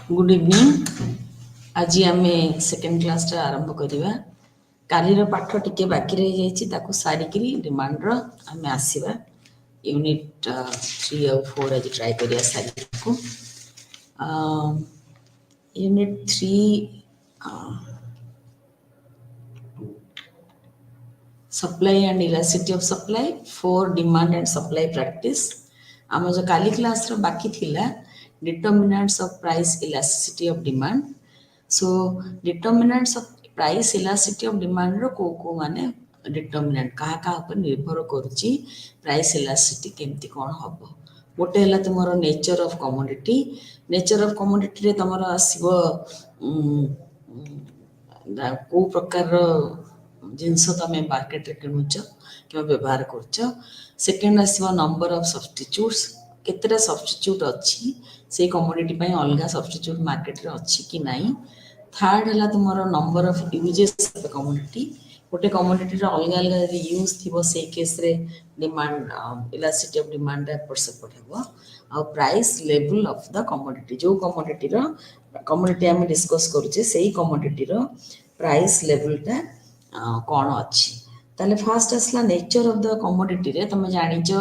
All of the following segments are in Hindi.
Good evening. आज आम सेकेंड क्लास आरंभ करवा। कालीर पाठ टिके बाकी रही जाइए ताकू सारिकी डिमांड आम आसवा यूनिट 3 और 4 आज ट्राए करिया सारी को। Unit 3 supply and elasticity of supply, 4 demand and supply practice. आम जो काली क्लास रो बाकी थिला determinants of price elasticity of demand. So determinants of price elasticity of demand रो को माने डिटर्मिनेंट कहा कहा पर निर्भर करुची प्राइस इलास्टिसिटी केमती कोन हबो। गोटे हला तुमरो nature of commodity. Nature of commodity रे तुमरो आसीबो को प्रकार जिनस तुम मार्केट रे किणुच कि व्यवहार करछ। सेकेंड आसीबो नंबर ऑफ सब्स्टिट्यूट्स, केतेटा सब्स्टिट्यूट अच्छी से कमोडिटी पई अलगा सब्स्टिट्यूट मार्केट रे अच्छी कि नाही। थर्ड हला तुमरो number of uses of the commodity. गोटे कमोडिटी रे अलगा अलगा यूज थिबो से केस रे डिमांड इलास्टिसिटी ऑफ डिमांड एपर सेपट हेबो। आ price level of the commodity, जो कमोडिटी रो कमोडिटी हम डिस्कस करूचे सेही कमोडिटी रो प्राइस लेवल टा कौन अच्छी। ताले फास्ट आसला नेचर ऑफ द कमोडिटी रे तुम जानिच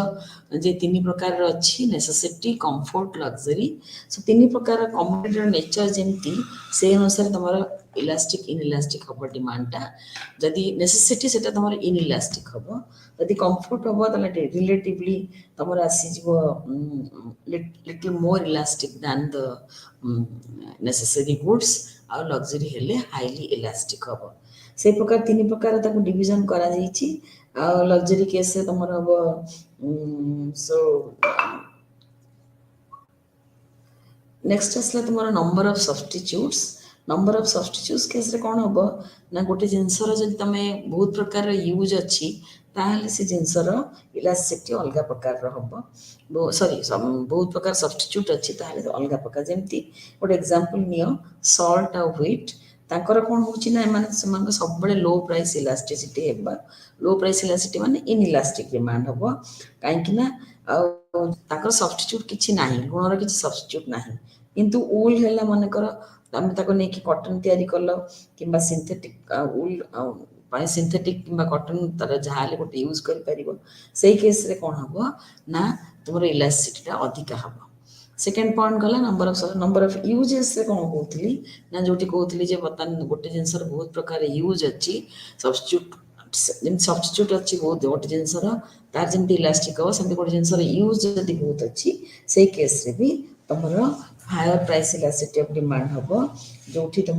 जे तीन प्रकार अच्छी नेसेसिटी, कंफर्ट, लग्जरी। सो तीन प्रकार कमोडिटी नेचर जेमती से अनुसार तुम इलास्टिक इनइलास्टिक हम डिमांडटा। जदि नेसेसिटी सेटा तुम इनइलास्टिक हम, जदि कंफर्ट हम ताले रिलेटिवली तुम आसीजिवो little more elastic than the necessary goods. आ लग्जरी हेले हाईली इलास्टिक हम। से प्रकार तीन प्रकार ताको डिवीजन करा जाइछि। लग्जरी केस से तुमर हबो सो नेक्स्ट आसला तुमर number of substitutes. Number of substitutes case रे कोन हबो ना गोटे जिनसर जदि तमे बहुत प्रकार यूज अछि ताहले से जिनसर इलास्टिसिटी अलगा प्रकार हबो। सॉरी बहुत प्रकार सब्स्टिट्यूट अछि ताहले अलगा प्रकार। जेमती गोटे एग्जांपल नियो सॉल्ट आ व्हीट। तांकर कोन होछि ना माने समान सब बड़े लो प्राइस इलास्टिसिटी हेबा। लो प्राइस इलास्टिसिटी माने इनइलास्टिक डिमांड हबो। काहे कि ना ताकर सब्स्टिट्यूट किछि नाही, गुणर किछि सब्स्टिट्यूट नाही। किंतु ऊल हेला माने कर हम ताको नै कि कॉटन तयारी करलो किबा सिंथेटिक ऊल पाए सिंथेटिक किबा कॉटन तर जहाले गोटे यूज कर परिबो। सेही केस रे कोन हबो ना तुमरो इलास्टिसिटी अधिक हबो। सेकेंड पॉइंट गला नंबर ऑफ यूजेस से कौन कहती ना जो कहती जे बर्तमान गोटे जिनसर बहुत प्रकार यूज अच्छी सब्स्टिट्यूट सब्स्टिट्यूट अच्छी बहुत गोटे जिनसर तार जमी इलास्टिक हम सेमती गोटे जिनसर यूज जदि बहुत अच्छी से केस रे भी तुम higher price elasticity of demand हम जो तुम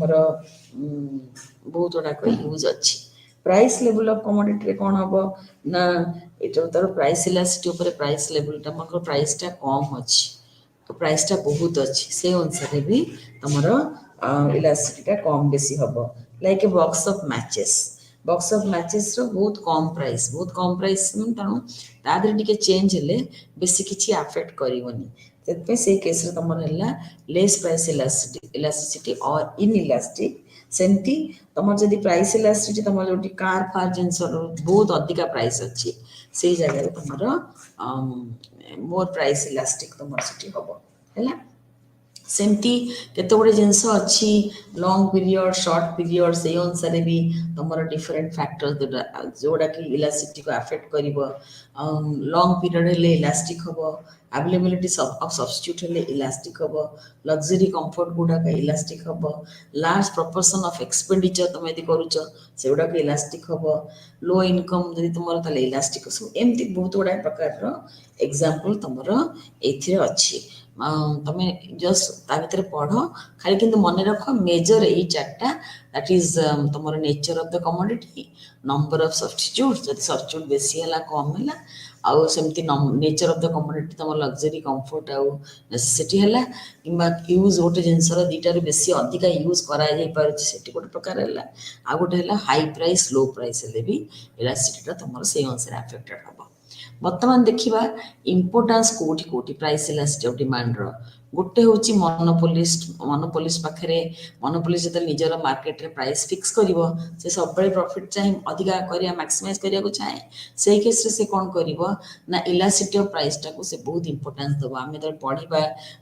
बहुत गुड़ाक यूज अच्छी। प्राइस लेवल ऑफ कमोडिटी रे कौन हम ना ये तार प्राइस इलास्टिसिटी ऊपर प्राइस लेवल टा मन प्राइस टा कम अच्छी तो प्राइस टा बहुत अच्छी से अनुसार भी तुम इलास्टिसिटी कम बेसी हम। Like a box of matches. Box of matches रो बहुत कम प्राइस तेणु तादर टिके चेंज हेले बेसी किछि अफेक्ट करिवनी। तेतपे से केस रे तुम लेस प्राइस इलास्टिसिटी और इनइलास्टिक। सेमती तुम जदि प्राइस इलास्टिसिटी तुम जो कार फार जिनस बहुत अधिका प्राइस अच्छी से जगह तुम मोर प्राइस इलास्टिक तुम से हम है। सेमती केते गुड़े जिनस अच्छी लॉन्ग पीरियड शॉर्ट पीरियड से अनुसार भी तुम डिफरेंट फैक्टर्स जोड़ा कि इलास्टिसिटी को अफेक्ट कर। लॉन्ग पीरियड हेले इलास्टिक हम, अवेलेबिलिटी ऑफ सब्स्टिट्यूट हेले इलास्टिक हम, लग्जरी कंफर्ट गुड़ाक इलास्टिक हम, लार्ज प्रोपोर्शन ऑफ एक्सपेंडिचर तुम यदि करूच से गुड़ाक इलास्टिक हम, लो इनकम जदि तुम इलास्टिक सब एमती बहुत गुड़ा प्रकार एग्जांपल तुम ए अच्छी। तमें जस्ट ता भीतर पढ़ खाली किंतु मन रख मेजर यही चार्टा दैट इज तुम nature of the commodity, number of substitute जब सब्स्टिट्यूट बेसी है कम है आउ सेमती नेचर ऑफ द कमोडिटी तुम लग्जरी कंफर्ट आउ नेसेसिटी है कि यूज गोटे जिनसर दुईटार बेसी अधिका यूज कर गोटे प्रकार है। आ गोटे हाई प्राइस लो प्राइस हेले भी इलास्टिसिटी तुम से अनुसार अफेक्टेड हम। बर्तमान देखा इम्पोर्टान्स कोटी कोटी प्राइस इलास्टिसिटी ऑफ डिमांड रो गोटे हूँ मोनोपोलिस्ट पाखे मोनोपोलिस्ट जो निजर मार्केट रे प्राइस फिक्स कर से सब प्रॉफिट चाहिए अधिका करिया मैक्सिमाइज करिया को चाहे से केस रे से कौन करिवो ना इलास्टिसिटी ऑफ प्राइस टाको से बहुत इंपोर्टेंस दबो आमे तो पढ़िबा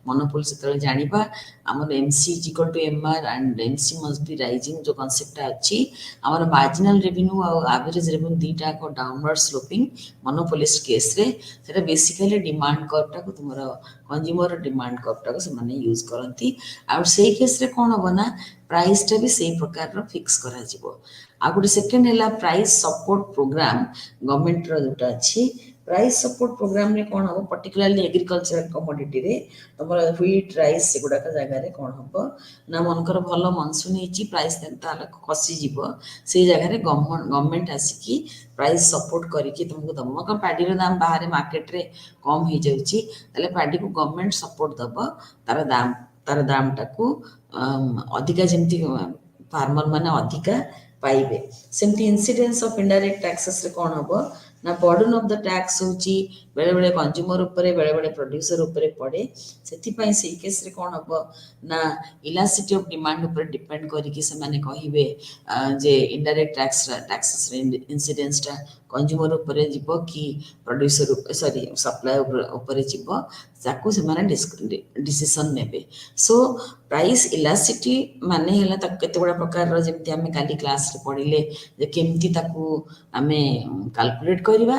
मोनोपोली से जानिबा हमर MC is equal to MR and MC must be rising जो कांसेप्ट अछि हमर मार्जिनल रेवेन्यू और एवरेज रेवेन्यू दीटा को डाउनवर्ड स्लोपिंग मोनोपोलिस्ट केस रे सेटा बेसिकली डिमांड कर्व टाको तुमरो कंज्यूमर डिमांड कर्व टाको से माने यूज करंती और सेही केस रे कोन हो ना प्राइस टा भी सेही प्रकार रो फिक्स करा जिवो आ गोटे सेकेंड है प्राइस सपोर्ट प्रोग्राम गवर्नमेंट रो जोटा अछि प्राइस सपोर्ट प्रोग्राम रे कोन हो पर्टिकुलरली एग्रीकल्चरल कमोडिटी रे तमर व्हीट राइस से गुडा का जगह रे कोन हो ना मनकर भलो मनसून हेची प्राइस ताला खसी जीवो से जगह रे गवर्नमेंट आसिकी प्राइस सपोर्ट करिकी तुमको दम का पाडी रो दाम बाहर मार्केट रे कम हो जाउची तले पाडी को गवर्नमेंट सपोर्ट दबो तार दाम टाकू अधिका जेमती फार्मर माने अधिका पाइबे सेमती इंसिडेंस ऑफ इनडायरेक्ट टैक्सेस रे कोन हो ना बर्डन ऑफ द टैक्स होची बेले बेले कंज्यूमर ऊपर बेले बेले प्रोड्यूसर ऊपर पड़े सेति पई सेही केस रे कोन हो ना इलास्टिसिटी ऑफ डिमांड ऊपर डिपेंड करिकि से माने कहिबे जे इनडायरेक्ट टैक्सेस रे इंसिडेंस टा कंज्यूमर ऊपर जीवो कि प्रोड्यूसर सॉरी सप्लाई ऊपर जीवो ताकू से माने डिसीजन नेबे सो प्राइस इलास्टिसिटी माने हला तक केते बडा प्रकार रो जेमति हमें काली क्लास रे पढिले जे केमति ताकू हमें कैलकुलेट करबा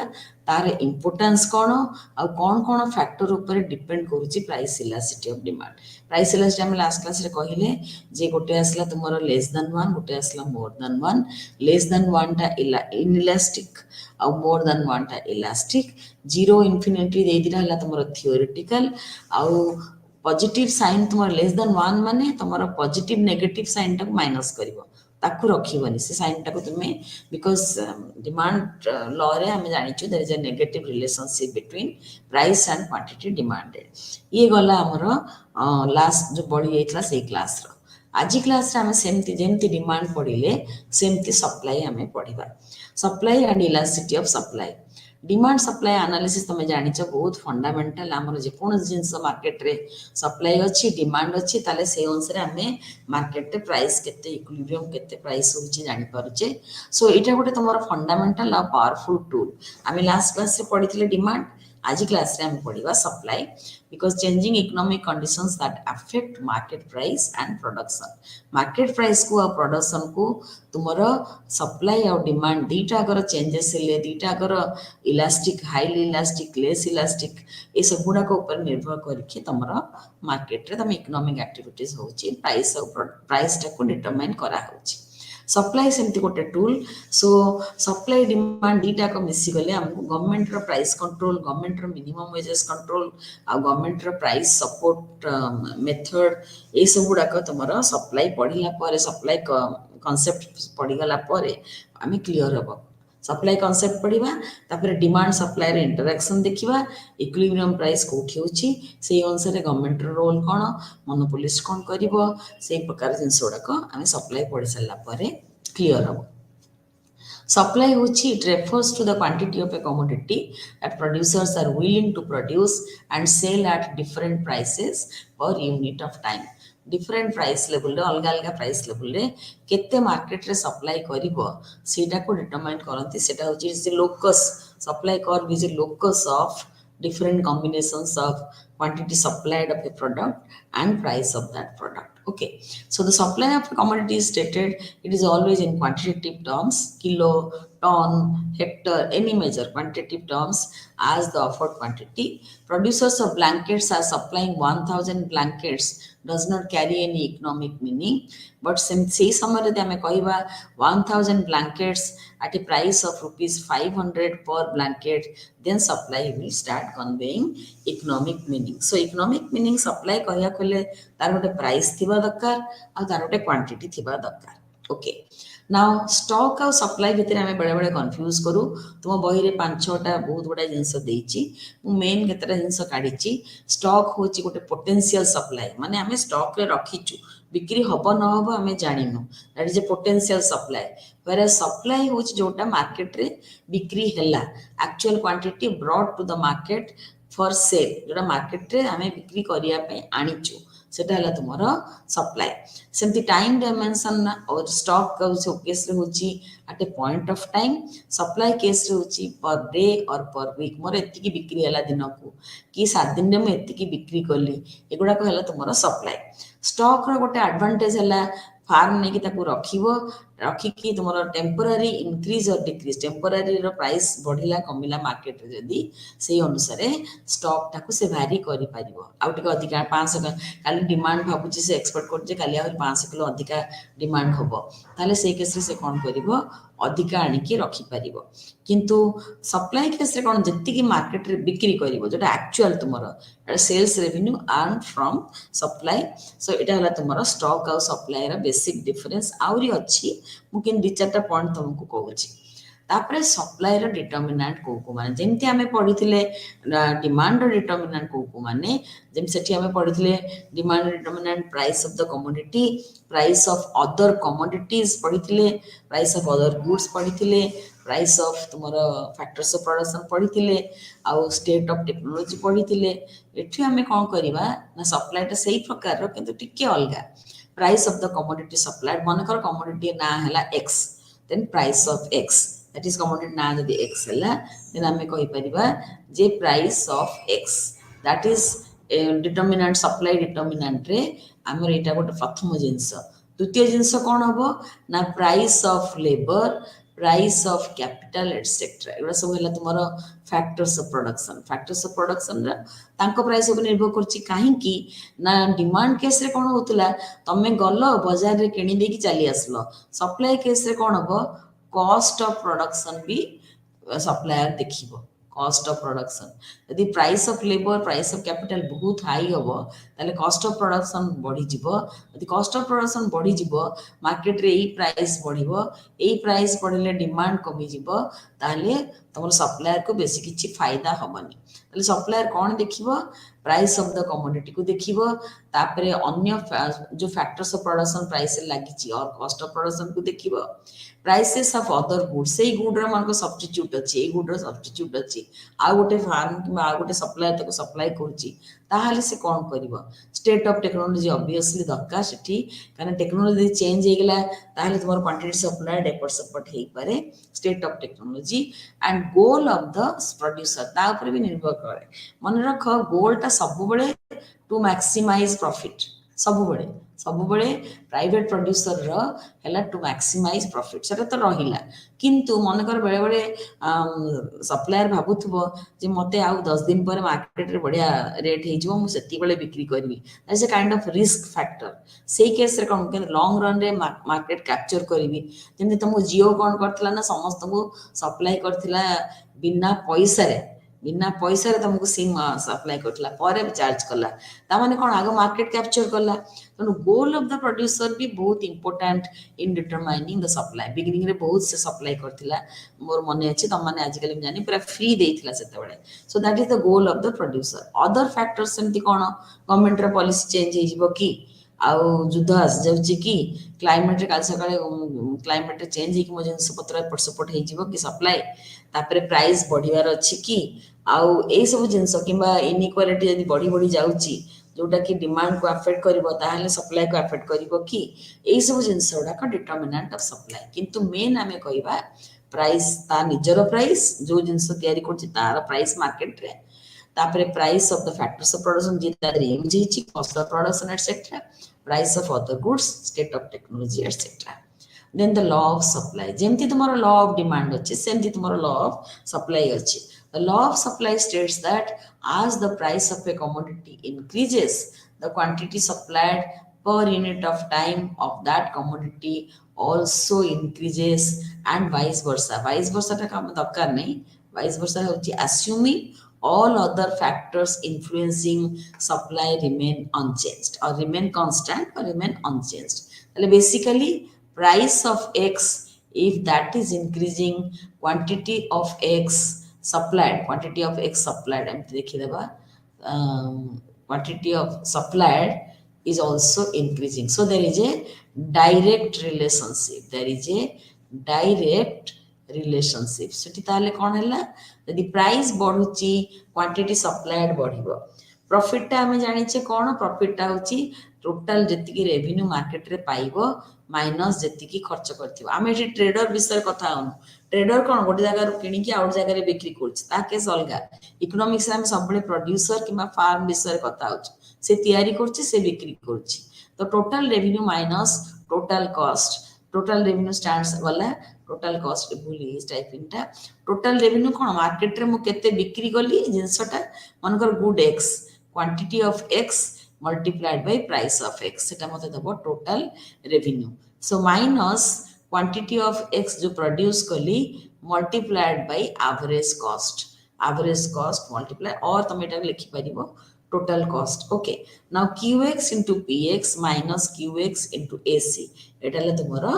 तार इंपोर्टेंस कोन आ कोन फैक्टर ऊपर डिपेंड करूची price elasticity of demand price elasticity हम लास्ट क्लास रे कहिले जे गोटे आसला तुमरो लेस देन 1 गोटे आसला मोर देन 1 लेस देन 1 टा इनइलास्टिक आ मोर देन 1 टा इलास्टिक जीरो इन्फिनिटी दे दिला हला तुमरो थियोरेटिकल आ पॉजिटिव साइन तुम लेस देन 1 माने तुम पॉजिटिव नेगेटिव साइन टाक माइनस करिवो ताकू रखिबनी से साइन टाको तुमे बिकॉज डिमांड लॉ रे हम जानिछु there is a negative relationship between price and quantity demanded ये गला हमरो लास्ट जो बड़ी एतला से क्लास रो आज क्लास रे हम सेमती जेमती डिमांड पढिले सेमती सप्लाई हमें पढिबा supply and elasticity of supply demand supply analysis तुम जानिछ बहुत फंडामेंटल आमर जेकोस जिनस मार्केट रे सप्लाई अच्छी डिमांड अच्छी ताले से अनुसार हमें मार्केट रे प्राइस केते इक्विलिब्रियम केते प्राइस होची जानि पारुचे सो एटा गोटे तुमर फंडामेंटल आ पावरफुल टूल आमे लास्ट क्लास रे पढिथिले डिमांड आज क्लास रे हम पढिबा supply because changing economic conditions that affect market price and production market price को और production को तुम्हारा supply और demand दीटा अगर changes ले दीटा अगर elastic highly elastic less elastic ये सब गुड़ा को ऊपर निर्भर करके तुम्हारा market रे तम economic activities होची price और price टा को determine करा होची सप्लाई सेमती गोटे टूल सो सप्लाई डिमांड दीटा को मिसी गले हमको गवर्नमेंट रो प्राइस कंट्रोल गवर्नमेंट रो मिनिमम वेजेस कंट्रोल आ गवर्नमेंट रो प्राइस सपोर्ट मेथड ए सब गुडा को तुमरो सप्लाई पढिला पारे सप्लाई कांसेप्ट पढि गला पारे आमे क्लियर हबो सप्लाई कांसेप्ट पढिबा तापर डिमांड सप्लाई रे इंटरेक्शन देखिबा इक्विलिब्रियम प्राइस कोठी होची से अनुसार गवर्नमेंट रो रोल कोन मोनोपोलिस्ट कोन करिवो से प्रकार जिनसोडा को आमे सप्लाई पढि सल्ला पारे क्लियर हबो सप्लाई होची it refers to the quantity of a commodity that producers are willing to produce and sell at different prices per unit of time different price level रे अलग अलग प्राइस लेवल रे केते मार्केट रे सप्लाई करिवो सेटा को डिटरमाइन करंती सेटा होची is locus supply curve is locus of different combinations of quantity supplied of a product and price of that product okay so the supply of a commodity is stated it is always in quantitative terms kilo ton hectare any measure quantitative terms as the offered quantity producers of blankets are supplying 1000 blankets does not carry any economic meaning but say समय रे हमें कहबा 1000 blankets at a price of rupees 500 per blanket then supply will start conveying economic meaning so economic meaning supply कहया कले तार गोटे प्राइस थिबा दरकार आ तार गोटे क्वांटिटी थिबा दरकार ओके नाउ स्टॉक और सप्लाई भितर हमें बड़े बड़े कंफ्यूज करू तुम बही रे 5-6टा बहुत बड़ा जिंस देइची मु मेन केतरा जिंस काढीची स्टॉक होची गोटे पोटेंशियल सप्लाई माने हमें स्टॉक रे रखीचु बिक्री हबो न हबो हमें जानिनु that is a potential supply पर सप्लाई होची जोटा मार्केट रे बिक्री हैला actual quantity brought to the market for sale जोटा मार्केट रे आमे बिक्री करिया पे आनिचु सेटा हला तुमरो सप्लाई सेमती टाइम डायमेंशन और स्टॉक केस रे होची at a point of time supply case रे होची पर डे और पर वीक मोर एति की बिक्री हला दिन को कि 7 दिन रे मैं एति की बिक्री करली एगुडा को हला तुमरो सप्लाई स्टॉक रो गोटे एडवांटेज हला फार्म नहीं कि ताकू रखिबो रखिकी तुमरो टेम्पररी इंक्रीज और डिक्रीज टेम्पररी रो प्राइस बढ़िला कमिला मार्केट रे जदी से अनुसार स्टॉक टाकू से भारी करि परिबो आउ टिके अधिका 500 काली डिमांड भाबुची से एक्सपेक्ट करजे काली आ 500 किलो अधिका डिमांड होबो ताले से केस रे से कोन करिवो अधिका आनी के रखि परिबो किंतु सप्लाई केस रे कोन जत्ति की मार्केट रे बिक्री करिवो जोटा एक्चुअल तुमरो sales revenue earn from supply so इटा हला तुमरो स्टॉक आ सप्लाई रा बेसिक डिफरेंस आउरी अछि मु किन दि चारटा पॉइंट तुमको कहूची तापरे सप्लाई रो डिटरमिनेंट को माने जेमति हमें पढिथिले डिमांड रो डिटरमिनेंट को माने जेम सेठी हमें पढिथिले demand determinant price of the commodity price of other commodities पढिथिले प्राइस ऑफ अदर गुड्स पढिथिले प्राइस ऑफ तुमरो फैक्टर्स ऑफ प्रोडक्शन पढिथिले आ स्टेट ऑफ टेक्नोलॉजी पढिथिले एठी हमें कोन करबा ना सप्लाई टा सही प्रकार रो किंतु टिके अलगा price of the commodity supplied मनकर कमोडिटी ना हला x then price of x that is commodity ना जदि x हला then हमें कहि परिबा जे price of x that is determinant supply determinant रे हमर एटा गोटे प्रथम जिंस द्वितीय जिंस कोन हबो ना price of labour price of capital etcetera एबा सब हला तुमरो फैक्टर्स ऑफ प्रोडक्शन रा तांको प्राइस ऊपर निर्भर करछि काहे कि ना डिमांड केस रे कोन होतला तमे गलो बाजार रे किनि देकी चली आसलो सप्लाई केस रे कोन हबो कॉस्ट ऑफ प्रोडक्शन भी सप्लायर देखिबो कॉस्ट ऑफ प्रोडक्शन यदि price of labour price of capital बहुत हाई होबो ताले कॉस्ट ऑफ प्रोडक्शन बढ़ी जिवो यदि कॉस्ट ऑफ प्रोडक्शन बढ़ी जिवो मार्केट रे एई प्राइस बढ़िवो एई प्राइस बढ़िले डिमांड कमी जिवो ताले तमर सप्लायर को बेसी किछि फायदा होबनी ताले सप्लायर कोन देखिबो प्राइस ऑफ द कमोडिटी को देखिबो तापरे अन्य जो फैक्टर्स ऑफ प्रोडक्शन प्राइस लागिछि और कॉस्ट ऑफ प्रोडक्शन को देखिबो प्राइसेस ऑफ अदर गुड्स से गुड रे मानको सब्स्टिट्यूट अछि ए गुड रे सब्स्टिट्यूट अछि आ गोटे फार्म कि आ गोटे सप्लायर तको सप्लाई करछि ताहाले से कोन करिवो स्टेट ऑफ टेक्नोलॉजी ऑब्वियसली दरकार सेठी कारण टेक्नोलॉजी चेंज हे गेला ताहाले तुमर क्वांटिटी सप्लाई डेपर सपोर्ट हे पारे state of technology and goal of the producer ता ऊपर भी निर्भर करे मन रख गोल ता सब बळे टू मैक्सिमाइज प्रॉफिट सब बळे प्राइवेट प्रोड्यूसर रो हैला टू मैक्सिमाइज प्रॉफिट सेटा तो रहिला किंतु मन कर बेले बेले सप्लायर भाबुथबो जे मते आउ 10 दिन पर मार्केट रे बढ़िया रेट हे जिवो मु सेति बेले बिक्री करबी as a kind of risk factor सेही केस रे कोन के लॉन्ग रन रे मार्केट कैप्चर करबी जेंति तुम जियो कोन करथला ना समस्त को सप्लाई करथला बिना पैसा रे तुमको सिम सप्लाई करथला परे चार्ज करला ता माने कोन आगो मार्केट कैप्चर करला तो गोल ऑफ द प्रोड्यूसर भी बहुत important in determining the supply beginning रे बहुत से सप्लाई करथिला मोर मने अछि त माने आज कल जानि पूरा फ्री देथिला सेते बेले so that is the goal of the producer other factors सेमति कोन गवर्नमेंट रे पॉलिसी चेंज हे जिवो की आउ युद्ध आस जाउची की क्लाइमेट रे काल सकाळे क्लाइमेट रे चेंज हे कि मो जिंस पत्र एपट सपोर्ट हे जिवो की सप्लाई तापरे प्राइस बढ़िवार अछि की आउ ए सब जिंस किबा इनइक्वालिटी यदि बढ़ी बढ़ी जाउची जोटा कि डिमांड को अफेक्ट करिवो ताहले सप्लाई को अफेक्ट करिवो की ए सब जिंस उडा का डिटरमिनेंट ऑफ सप्लाई किंतु मेन हमें कहबा प्राइस ता निजरो प्राइस जो जिंस तयारी करछि तार प्राइस मार्केट रे तापरे price of the factors of production जे तार यूज हिची cost of production etcetera price of other goods state of technology etcetera then the law of supply जेमति तुम्हारा law of demand अछि सेमति तुम्हारा law of supply अछि the law of supply states that as the price of a commodity increases the quantity supplied per unit of time of that commodity also increases and vice versa ता काम दरकार नहीं vice versa होछि assuming all other factors influencing supply remain unchanged or remain constant or remain unchanged ताले basically price of x if that is increasing quantity of x supplied em dekhi deba quantity of supplied is also increasing so there is a direct relationship relationship सेठी ताले कोन हैला यदि प्राइस बढ़ुची क्वांटिटी सप्लाइड बढ़िबो प्रॉफिट टा हमें जानि छे कोन प्रॉफिट टा होची टोटल जति की रेवेन्यू मार्केट रे पाइबो माइनस जति की खर्च करथिबो आमे एठी ट्रेडर विषय कथा होनु ट्रेडर कोन गोटे जगह रो किनि की आउट जगह रे बिक्री करछ ता केस अलगा इकोनॉमिक्स रे हम सबले प्रोड्यूसर किबा फार्म विषय कथा होछ से तयारी करछ से बिक्री करछ तो total revenue minus total cost total revenue stands वाला टोटल कॉस्ट भूली इस टाइप इनटा टोटल रेवेन्यू कोन मार्केट रे मु केते बिक्री गली जिंसटा मनकर good x quantity of x multiplied by price of x सेटा मते दबो total revenue so minus quantity of x जो प्रोड्यूस कली multiplied by average cost multiply और तुम एटा लिखि परिबो total cost okay now qx into px minus qx into ac एटा ले तुमरो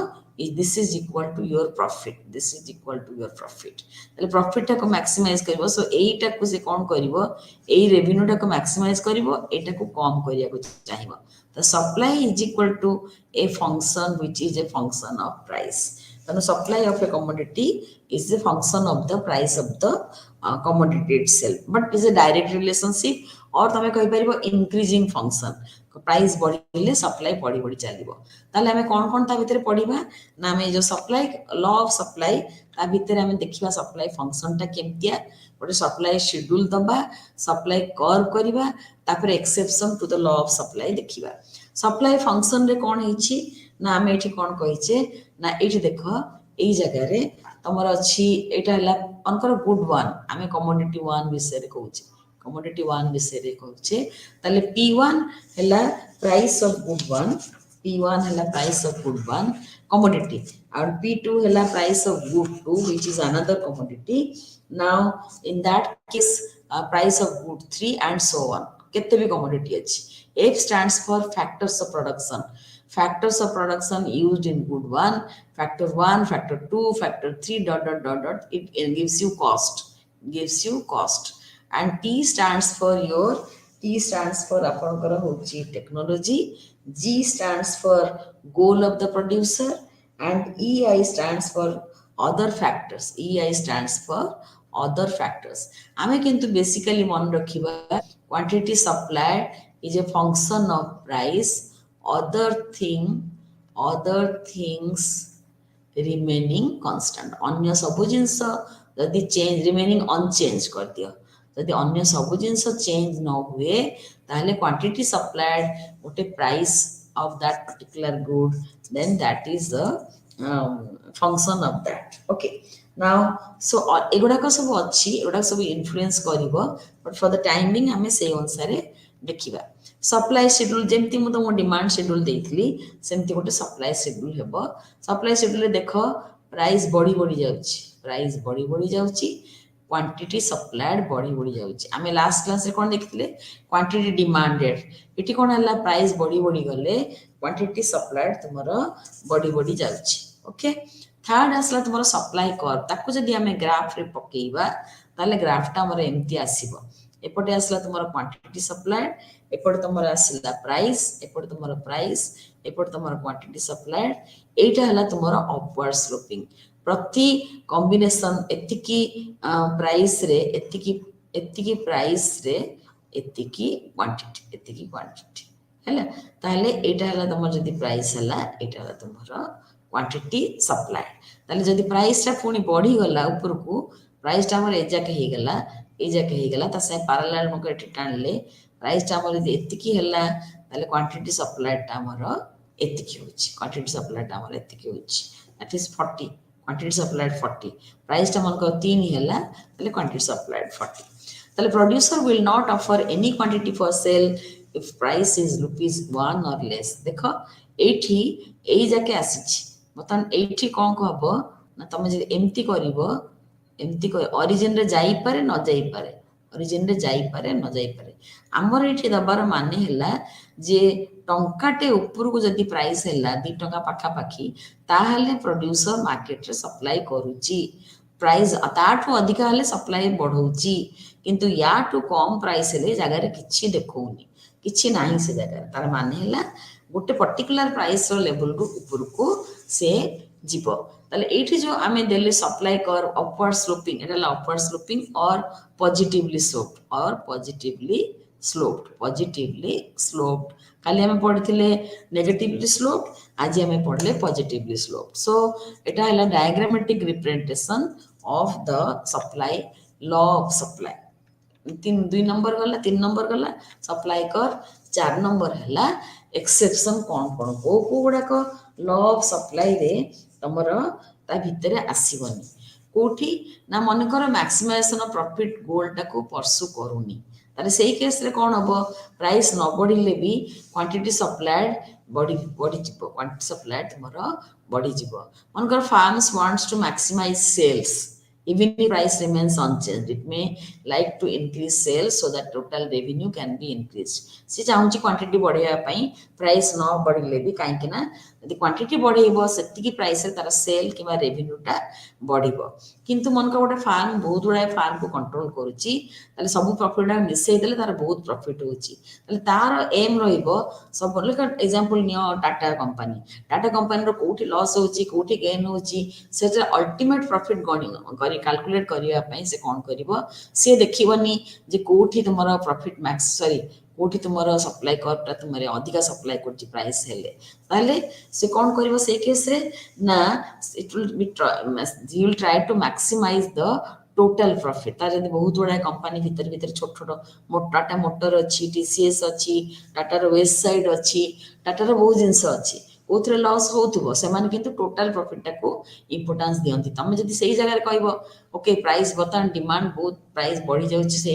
this is equal to your profit this is equal to your profit तले प्रॉफिट टा को मैक्सिमाइज करबो सो एटा को से कोन करबो एई रेवेन्यू टा को मैक्सिमाइज करबो एटा को कम करिया को चाहिबो the supply is equal to a function which is a function of price the supply of a commodity is a function of the price of the commodity itself but is a direct relationship और तमे कहि परिबो इंक्रीजिंग फंक्शन प्राइस बढ़िले सप्लाई बढ़ी बढ़ी चलिबो ताले हमें कोन ता भितर पढिबा ना हमें जो सप्लाई लॉ ऑफ सप्लाई ता भितर हमें देखिबा सप्लाई फंक्शन ता केमतिया गोटे सप्लाई शेड्यूल दबा सप्लाई कर्व करिबा तापर exception to the law of supply देखिबा सप्लाई फंक्शन रे कोन हिची ना हमें एठी कोन कहिचे ना एठी देखो एई जगह रे तमर अछि एटा हला अनकर गुड वन हमें कमोडिटी वन विषय रे कहूचे commodity 1 विषय रे कहूचे ताले p1 हला price of good one p1 हला price of good one commodity और p2 हला price of good 2 which is another commodity now in that case price of good 3 and so on केते भी commodity अछि f stands for factors of production used in good one factor 1 factor 2 factor 3 dot it gives you cost and T stands for आपनकर होची technology G stands for goal of the producer and EI stands for other factors हमें किंतु बेसिकली मन रखिबा quantity supplied is a function of price other things remaining constant अन्य सब जिंस यदि चेंज रिमेनिंग अनचेंज कर दियो यदि अन्य सब जिंस चेंज न हुए ताले क्वांटिटी सप्लाइड गोटे price of that particular good then that is the function of that okay now so एगुडा का सब अच्छी एगुडा सब इन्फ्लुएंस करिवो बट फॉर द टाइमिंग हमें से अनुसार देखिबा सप्लाई शेड्यूल जेमती मु तुम डिमांड शेड्यूल देइथली सेमती गोटे सप्लाई शेड्यूल हेबो सप्लाई शेड्यूल देखो प्राइस बढ़ी जाउची क्वांटिटी सप्लाइड बढ़ी जाउची आमे लास्ट क्लास रे कोन देखिले क्वांटिटी डिमांडेड एटी कोन हला प्राइस बढ़ी गले क्वांटिटी सप्लाइड तुमरो बढ़ी जाउची ओके थर्ड असला तुमरो सप्लाई कर्व ताको जदी आमे ग्राफ रे पकेइबा ताले ग्राफ ता हमर एमती आसीबो एपटे असला तुमरो क्वांटिटी सप्लाइड एपटे तुमरो आसीला प्राइस एपटे तुमरो क्वांटिटी सप्लाइड एटा हला तुमरो अपवर्ड स्लोपिंग प्रति कॉम्बिनेशन एतिकी प्राइस रे एतिकी प्राइस रे एतिकी क्वांटिटी हैला ताले एटा हला तुमरो जदी प्राइस हला एटा हला तुमरो क्वांटिटी सप्लाई ताले जदी प्राइस ता पुनी बढ़ी गला ऊपर को प्राइस ता हमर एजाके हे गला ता से पैरेलल मको एठी टानले प्राइस ता हमर एतिकी हला ताले क्वांटिटी सप्लाई ता हमर एतिकी होची that is 40 quantity supplied 40 price ता मन को 3 हैला ताले quantity supplied 40 ताले producer will not offer any quantity for sale if price is rupees 1 or less देखो एठी एई जाके आसीची मतन एठी कोन को हबो ना तमे जे एम्ति करिवो ओरिजिन रे जाई पारे न जाई पारे हमर एठी दबार माने हैला जे टंकाटे ऊपर को जदी प्राइस हैला 2 टंका पाखा पाखी ताहले प्रोड्यूसर मार्केट रे सप्लाई करूची प्राइस ताठो अधिक हले सप्लाई बढ़ौची किंतु याटू कम प्राइस हेले जगह रे किछि देखौनी किछि नाही से जगह तार माने हैला गोटे पर्टिकुलर प्राइस रो लेवल रो ऊपर को से जीवो ताले एठी जो आमे देले सप्लाई कर्व अपवर्ड स्लोपिंग एटा अपवर्ड स्लोपिंग और पॉजिटिवली स्लोप्ड काली आमे पढिथिले नेगेटिवली स्लोप्ड आज आमे पढले पॉजिटिवली स्लोप्ड सो एटा हला diagrammatic representation of the supply law of supply तीन 2 नंबर गला 3 नंबर गला सप्लाई कर 4 नंबर हला एक्सेप्शन कोन को गुडा को लॉ ऑफ सप्लाई रे तमर ता भितरे आसीबनी कोठी ना मन कर मैक्सिमाइजेशन ऑफ प्रॉफिट गोल टाको परसू करूनी तारे सेही केस रे कोन हबो प्राइस न बढ़िले भी क्वांटिटी सप्लाइड बॉडी जिवो क्वांटिटी सप्लाइड तमर बढ़ी जिवो मन कर firms wants to maximise sales even if price remains unchanged it may like to increase sales so that total revenue can be increased से चाहूची क्वांटिटी बढ़ाया पई प्राइस न बढ़िले भी काहे कि ना यदि क्वांटिटी बढ़ेइबो सेति की प्राइस रे तार सेल किबा रेवेन्यू टा बढ़िबो किंतु मन का गोटे फार्म बहुत गुडा फार्म को कंट्रोल करूची ताले सब प्रॉफिट टा मिसई देले तार बहुत प्रॉफिट होची ताले तार एम रहिबो सब लेक एग्जांपल नियो टाटा कंपनी रो कोठी लॉस होची कोठी गेन होची से अल्टीमेट प्रॉफिट गणी कैलकुलेट करिया पई से कोन करिवो से देखिबनी जे कोठी तुमरा प्रॉफिट मैक्स सॉरी कोठी तुमरा सप्लाई करटा तुमरे अधिका सप्लाई करची प्राइस हेले ताले से कोन करिवो से केस रे ना it will be you will try to maximise the total profit तार जदी बहुत बड़ा कंपनी भीतर छोट छोट टाटा मोटर अच्छी टीसीएस अच्छी टाटा रो वेस्ट साइड अच्छी टाटा रो बहुत जिंस अच्छी कोथरे लॉस होथबो से माने किंतु टोटल प्रॉफिट टाको इंपोर्टेंस दियंती तमे जदी सही जगह रे कहबो ओके प्राइस बतन डिमांड बहुत प्राइस बढ़ी जाउची से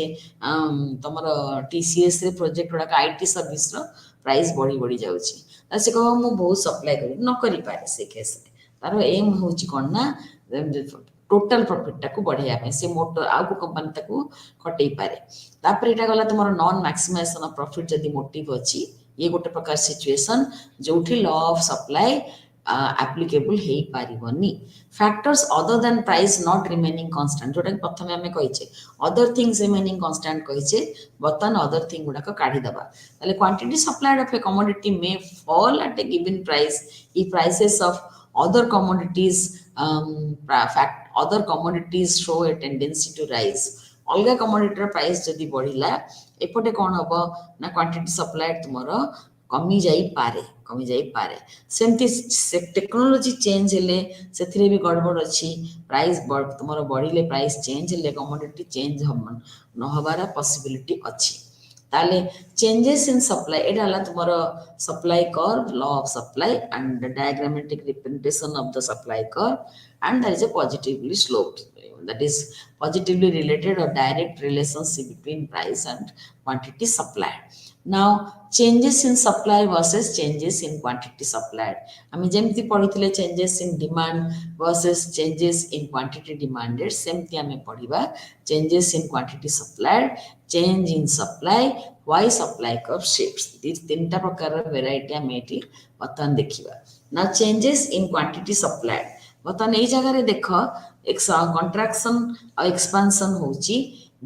तमरो टीसीएस रे प्रोजेक्ट गुडा आईटी सर्विस रो प्राइस बढ़ी जाउची त से कहबो मु बहुत सप्लाई करी न करी पारे से केस रे तारो एम होची कोन ना टोटल प्रॉफिट टाको बढ़िया पे से मोटर आउ को कंपनी टाको खटई पारे तापर एटा गला तमरो नॉन मैक्सिमाइजेशन ऑफ प्रॉफिट जदी मोटिव अछि ये गोटे प्रकार सिचुएशन जोठी लॉ ऑफ सप्लाई एप्लीकेबल हे पारिबनी factors other than price not remaining constant जोटा प्रथमे हमें कहिचे अदर थिंग्स रिमेनिंग कांस्टेंट कहिचे बतन अदर थिंग गुडा को काढी दबा ताले quantity supplied of a commodity may fall at a given price if prices of other commodities other commodities show a tendency to rise अलगा कमोडिटी प्राइस जदी बढ़िला एपटे कोन हबो ना क्वांटिटी सप्लाइड तुमरो कमी जाई पारे सेमती टेक्नोलॉजी चेंज हेले सेथिरे भी गड़बड़ अछि प्राइस तुमरो बढ़िले प्राइस चेंज हेले कमोडिटी चेंज हमन न हबारा पॉसिबिलिटी अछि ताले चेंजेस इन सप्लाई एटा हला तुमरो supply curve law of supply and the diagrammatic representation of the supply curve and there is a positively sloped that is positively related or direct relationship between price and quantity supplied. Now changes in supply versus changes in quantity supplied. आमी जेमती पढिथिले changes in demand versus changes in quantity demanded सेमती आमे पढिबा changes in quantity supplied, change in supply, why supply curve shifts. these तीनटा प्रकार variety आमे एठी बतन देखिबा. Now changes in quantity supplied बतन एई जगह रे देखो एक कंट्राक्शन और एक्सपेंशन होची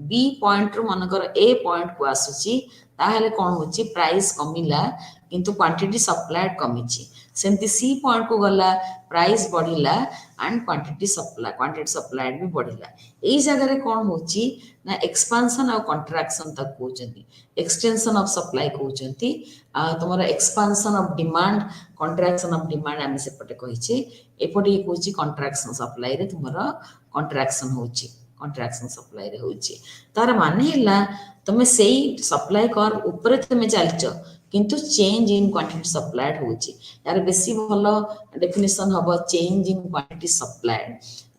बी पॉइंट रो मनकर ए पॉइंट को आसुची ताहले कोन होची प्राइस कमिला किंतु क्वांटिटी सप्लाइड कमिची सेमती सी पॉइंट को गला प्राइस बढ़िला एंड क्वांटिटी सप्लाइड भी बढ़िला एई जगह रे कोन होची ना एक्सपेंशन और कंट्राक्शन तक होचंती एक्सटेंशन ऑफ सप्लाई होचंती तमरा expansion of demand contraction of demand आमे सेपटे कहिछि एपटे होची कंट्राक्शन सप्लाई रे तुमरा कंट्राक्शन सप्लाई रे होची तार माने हला तमे सेही सप्लाई कर्व ऊपर तमे चलछ किंतु चेंज इन क्वांटिटी सप्लाइड होची यार बेसी भलो डेफिनेशन हबो change in quantity supplied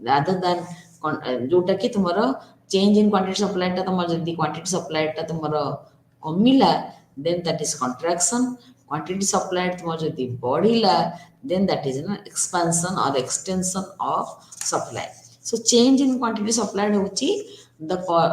rather than जोटा कि तुमरा चेंज इन क्वांटिटी सप्लाइड ता तुमरा जदी क्वांटिटी सप्लाइड ता तुमरा कमिला then that is contraction quantity supplied तुमरा जदी बढ़िला then that is an expansion or extension of supply. So change in quantity supplied होची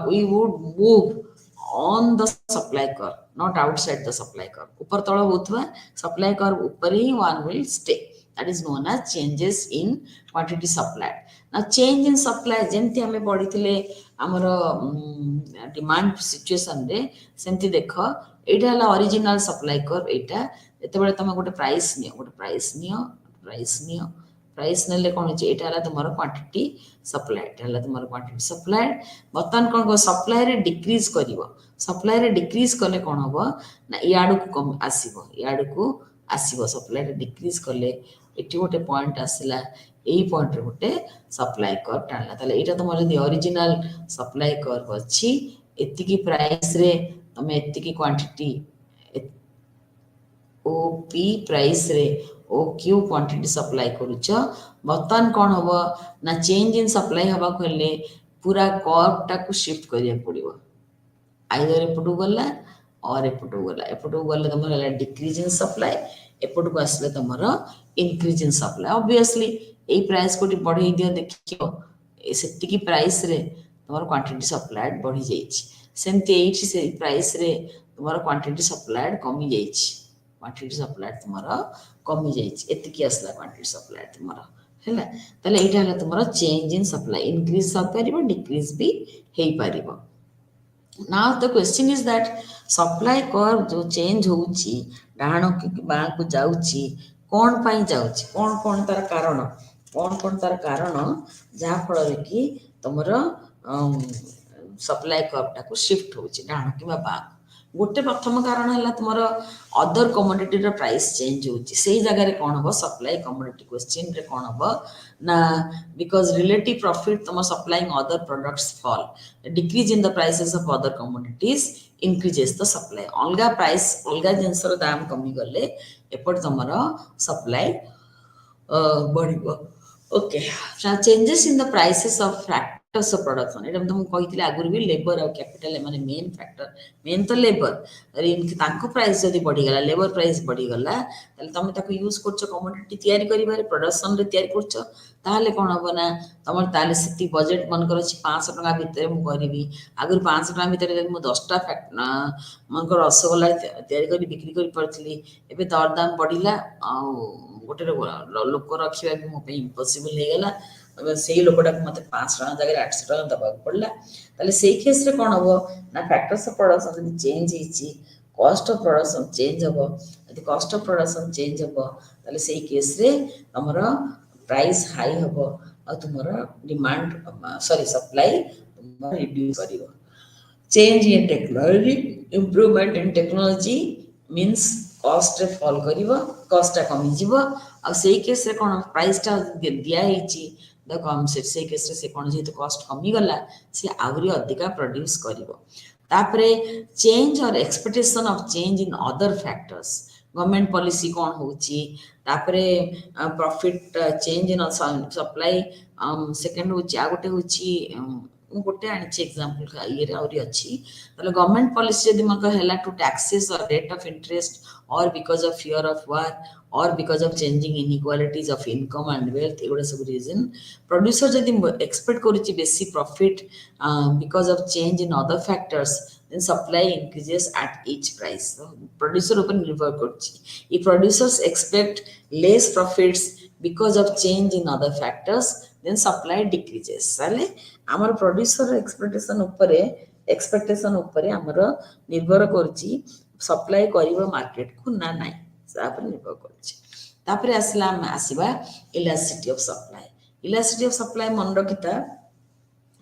we would move on the supply curve not outside the supply curve ऊपर तळ होतवा supply curve ऊपर ही one will stay that is known as changes in quantity supplied. Now change in supply जेमती हमें पढिथिले हमरो डिमांड सिचुएशन रे सेमती देखो एटा हला ओरिजिनल सप्लाई कर्व एटा एते बेले तमे गोटे प्राइस नियो प्राइस नेले कौन होची एटा हला तुमरो क्वांटिटी सप्लाई एटा हला तुमरो क्वांटिटी सप्लाई बर्तन कोन को सप्लाई रे डिक्रीज करिवो सप्लाई रे डिक्रीज कले कोन होबो ना याडू को कम आसीबो सप्लाई रे डिक्रीज कले एटी गोटे पॉइंट आसिला एई पॉइंट रे गोटे सप्लाई कर्व टाणला ताले एटा तुमरो जदी ओरिजिनल सप्लाई कर्व अछि एतिकी प्राइस रे तमे एतिकी क्वांटिटी ओपी प्राइस रे ओक्यू क्वांटिटी सप्लाई करूछ बर्तन कोन होबो ना चेंज इन सप्लाई हबा कहले पूरा कर्व टाको शिफ्ट करिया पड़िबो आइदर एपटू गला और एपटू गला तमरा हला डिक्रीज इन सप्लाई एपटू को आसले तमरा इंक्रीज इन सप्लाई ऑब्वियसली एई प्राइस कोटी बढ़ई दियो देखियो सेतिकी प्राइस रे तमरा क्वांटिटी सप्लाइड बढ़ी जाईछि सेमते एठी से प्राइस रे तमरा क्वांटिटी सप्लाइड कमी जाईछि क्वांटिटी सप्लाइड तमरा कमी जाईछि एतिकी आसला क्वांटिटी सप्लाइड तमरा हैला तले एटा हला तमरा चेंज इन सप्लाई इंक्रीज सब परिबो डिक्रीज भी हेई परिबो now the question is that supply curve जो चेंज होउची डाहाणो कि बा को जाउची कोन पई जाउची कोन तार कारण जहा फल रे कि तमरो सप्लाई कर्व टाको शिफ्ट होउची डाहाणो कि बा गोटे प्रथम कारण है तुम अदर कमोडिटी प्राइस चेंज होची से जगह रे कौन हम सप्लाई कमोडिटी क्वेश्चन रे कौन हम ना बिकॉज रिलेटिव प्रॉफिट तुम supplying other products fall decrease in the prices of other commodities increases the supply अलगा प्राइस अलगा जिनस दाम कमी गले एपट तुम सप्लाई बढ़िबो okay changes in the prices of factors of production एटा तुम कहितले आगुर भी लेबर और कैपिटल माने मेन फैक्टर मेन तो लेबर अरे इनके तांको प्राइस जदी बढ़ी गला लेबर प्राइस बढ़ी गला तले तुम ताको यूज करछ कमोडिटी तयारी करिबारे प्रोडक्शन रे तयारी करछ ताले कोन होबो ना तमर ताले सिटी बजेट मन कर 500 टका भितरे मु करिवि आगुर 500 टका भितरे मु 10 टा फैक्ट मन कर रसगोल्ला तयारी करी बिक्री करी परथली एबे दर दाम बढ़िला आ गोटे लोक रखा भी मो इम्पॉसिबल हो गला से लोकटा को मत 500 टका जगह 800 टका दबा पड़ला ताले से केस रे कोन हबो ना फैक्टर्स ऑफ प्रोडक्शन जदी चेंज हिची कॉस्ट ऑफ प्रोडक्शन चेंज हबो यदि कॉस्ट ऑफ प्रोडक्शन चेंज हबो ताले से केस रे हमरो प्राइस हाई हबो आ तुमरो डिमांड सॉरी सप्लाई तुम रिड्यूस करिवो change in technology improvement in technology means cost रे फॉल करिवो कॉस्ट टा कमी जीवो आ से केस रे कोन प्राइस टा दिया हिची द कम से केस रे से कोन जेतो कॉस्ट कमी गला से आउरी अधिका प्रोड्यूस करिवो तापरे चेंज और expectation of change in other factors government policy कोन होची तापरे profit change in supply second होची आ गोटे होची गोटे आनी एग्जांपल ये आउरी अच्छी ताले गवर्नमेंट पॉलिसी यदि मन हैला टू टैक्सेस और रेट ऑफ इंटरेस्ट और because of fear of war और because of changing inequalities of income and wealth एगुड़ा सब रीजन प्रोड्यूसर यदि एक्सपेक्ट करूची बेसी profit because of change in other factors then supply increases at each price so producer ऊपर निर्भर करची if producers expect less profits because of change in other factors then supply decreases साले आमर प्रोड्यूसर एक्सपेक्टेशन ऊपर आमर निर्भर करची सप्लाई करिवो मार्केट को ना नाही सापर निर्भर करची तापरे आसीबा इलास्टिसिटी ऑफ सप्लाई मन रखिता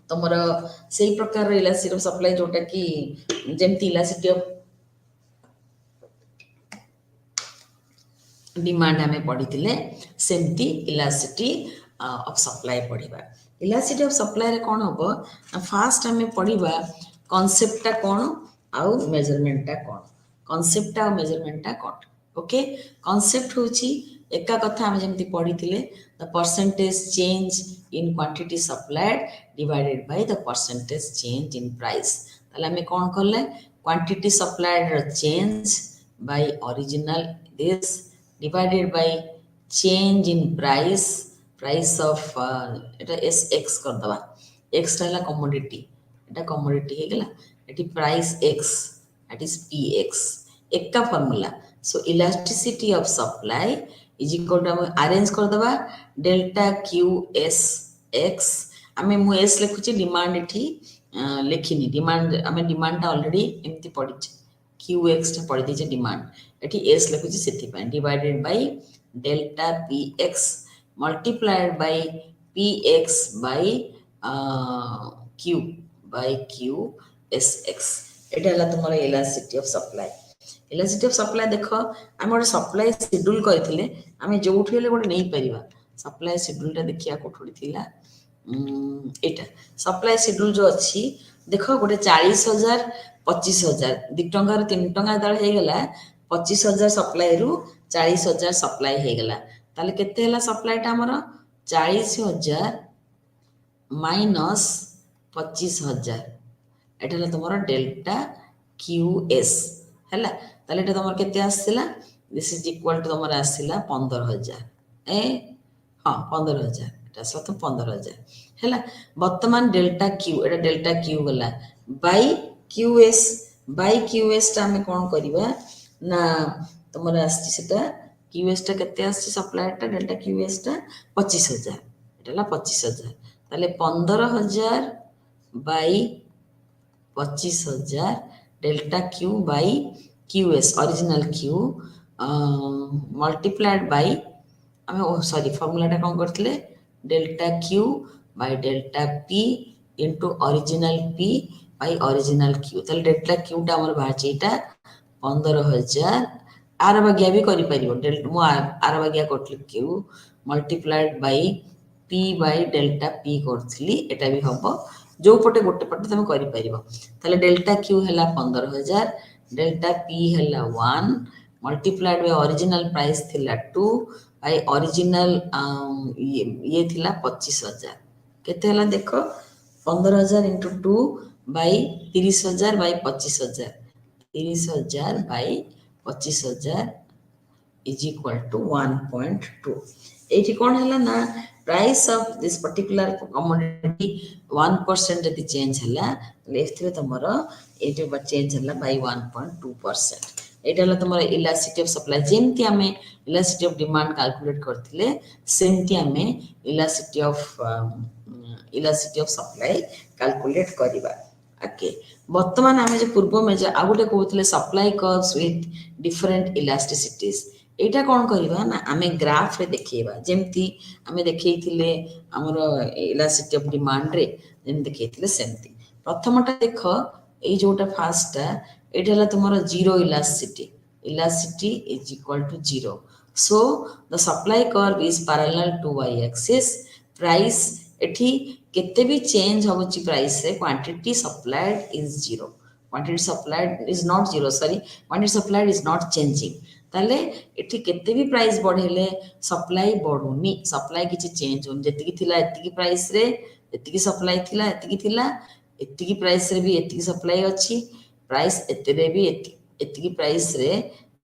तुमर से प्रकार इलास्टिसिटी ऑफ सप्लाई जोटा कि जेमती इलास्टिसिटी ऑफ डिमांड हमें पढ़ी सेमती इलास्टिसिटी ऑफ सप्लाई पढ़ा इलास्टिसिटी ऑफ सप्लाई रे कौन हम फास्ट हमें पढ़ा कॉन्सेप्टा कौन आउ मेजरमेंटा कौन कॉन्सेप्टा और मेजरमेंटा कौन ओके कॉन्सेप्ट होची एका कथा हम जेमती पढ़ी the percentage change in quantity supplied divided by the percentage change in price ताले हमें कौन करले quantity supplied change by original this divided by change in price of एटा एस एक्स कर दबा एक्स रहला कमोडिटी एटा कमोडिटी हे गेला एटी price x that is p x एका formula so elasticity of supply is equal to arrange कर दबा डेल्टा क्यू एस एक्स आमे मु एस लिखुची डिमांड एठी लेखिनी डिमांड आमे डिमांड ता ऑलरेडी एमती पढिछ क्यू एक्स ता पढि दिजे डिमांड एठी एस लिखुची सेति पय divided by delta P x multiplied by px by q by qsx এটা হলা তোমার elasticity of supply elasticity of supply দেখ আমি ଗୋଟେ supply schedule କରିଥିଲେ ଆମେ ଯୋଉଠି ହେଲେ ଗୋଟେ ନେଇ परिबा supply schedule ଟା देखिया कोठोडी थिला एटा supply schedule जो अछि देखो ଗୋଟେ 40000 25000 2 टंका 3 टंका दळ हे गेला 25000 सप्लाई रु 40000 सप्लाई हे गेला ताले केते हला सप्लाई टा हमर 40000 माइनस 25000 एटा हला तुमरो डेल्टा क्यूएस हला ताले एटा तुमर केते आसिला दिस इज इक्वल टू तुमर आसिला 15000 ए हां 15000 एटा आसला तो 15000 हला वर्तमान डेल्टा क्यू एटा डेल्टा क्यू गला बाय क्यूएस टा हमें कोन करबा ना तुमर आछि सेटा क्यूएस टा केते आछि सप्लाई टा डेल्टा क्यूएस टा 25000 एटा ला 25000 ताले 15000 by 25000 delta Q by qs original q multiplied by हमें सॉरी फार्मूला टा कोन करथले delta Q by delta p into original p by original q ताले डेल्टा क्यू टा हमर बाचे एटा 15000 आर बगिया भी करि परिबो डेल्टा मु आर बगिया करथले q multiplied by p by delta p करथली एटा भी हबो जो पटे गोटे पटे तुम करि परिबो ताले डेल्टा क्यू हला 15000 डेल्टा पी हला 1 मल्टीप्लाइड बाय ओरिजिनल प्राइस थिला 2 बाय ओरिजिनल ये थिला 25000 केते हला देखो 15000 into 2 by 30000 by 25000 30000 by 25000 is equal to 1.2 एठी कोन हला ना price of this particular commodity 1% यदि चेंज हला लेफ्ट तमरो एठी बा चेंज हला by 1.2% एटा हला तमरो elasticity of supply जेमति हमें elasticity of demand कैलकुलेट करथिले सेमति हमें elasticity of supply कैलकुलेट करिबा ओके वर्तमान हमें जो पूर्व में जो आगुटे कहउतले supply curves with different elasticities एटा कोन करिबा ना हमें ग्राफ रे देखिबा जेमति हमें देखैथिले हमरो इलास्टिसिटी ऑफ डिमांड रे जेम देखैथिले सेमति प्रथमटा देखो ए जोटा फास्ट एटा हला तुमरो zero elasticity is equal to 0 so the supply curve is parallel to y axis price एठी केते भी चेंज होबची प्राइस रे quantity supplied is 0 quantity supplied is not 0 sorry quantity supplied is not changing ताले एठी केते भी प्राइस बढ़ेले सप्लाई बढ़ुनी सप्लाई किछि चेंज होन जति की थिला एति की प्राइस रे एति की सप्लाई थिला एति की प्राइस रे भी एति की सप्लाई अछि प्राइस एते रे भी एति की प्राइस रे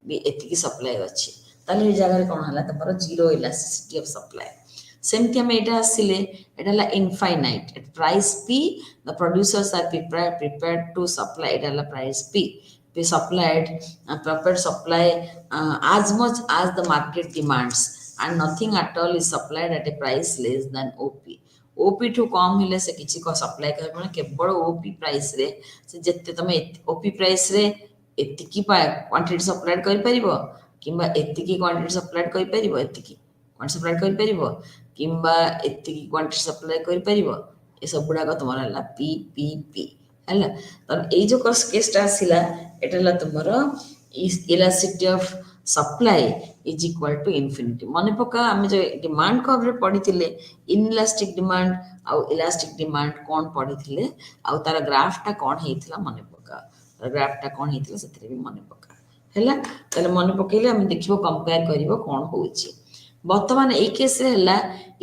भी एति की सप्लाई अछि ताले ए जगह रे कोन हला तमरो जीरो इलास्टिसिटी ऑफ सप्लाई सेमति हम एटा आसिले एटा ला infinite at price p the producers are prepared to supply एटा ला प्राइस p be supplied prepared supply as much as the market demands and nothing at all is supplied at a price less than op to कम हेले से किछि को सप्लाई करबो केवल op प्राइस रे से जत्ते तमे op प्राइस रे एतिकी क्वांटिटी सप्लाइड कर परिबो किबा एतिकी क्वांटिटी सप्लाइड कर परिबो एतिकी क्वांटिटी सप्लाइड कर परिबो किबा एतिकी क्वांटिटी सप्लाई कर परिबो ए सब गुडा को तुम्हारा ला पीपीपी हला त ए जो केसटा आसिला एटा तुम्हारा elasticity of supply is equal to infinity मन पका हम जो डिमांड कर्व रे पढिथिले इनइलास्टिक डिमांड आ इलास्टिक डिमांड कोन पढिथिले आ तार ग्राफ टा कोन हेथिला मन पका ग्राफ टा कोन हेथिला सतरे भी मन पका हला तले मन पकेले हम देखिबो कंपेयर करिवो कोन होउची वर्तमान ए केस रे हला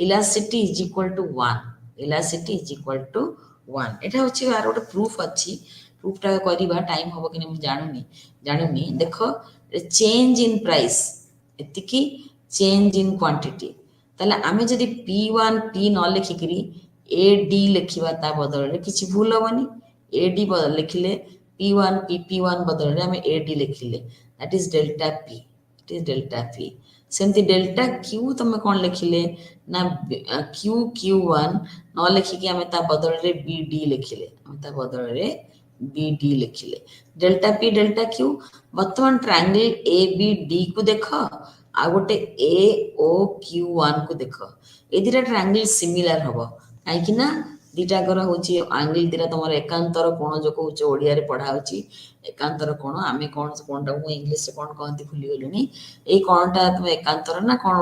elasticity is equal to 1 elasticity is equal to 1 एटा होची आर गोटे प्रूफ अछि प्रूफ टा करिबा टाइम होबो कि हम जानुनी देखो चेंज इन प्राइस एतिकी चेंज इन क्वांटिटी तले आमे जदी p1 p न लिखि करी ad लिखिबा ता बदल रे किछि भूल होबनी ad बदल लिखिले p1 pp1 बदल रे हम ad लिखिले that is delta p it is delta p सेमती डेल्टा q तमे कोन लिखिले ना q q1 न लिखि कि हम ता बदल रे bd लिखिले हम ता बदल रे bd लिखिले डेल्टा p डेल्टा q वर्तमान ट्रायंगल abd को देखो आ गोटे AOQ1 को देख ए दिटा ट्रायंगल सिमिलर हबो काहेकि ना दिटा कर होची एंगल दिटा तमर एकांतर कोण जो कहउछ ओडिया रे पढा होची एकांतर कोण आमे कोणटा को इंग्लिश रे कोण कहंती भूली गेलुनी ए कोणटा तुम एकांतर ना कोण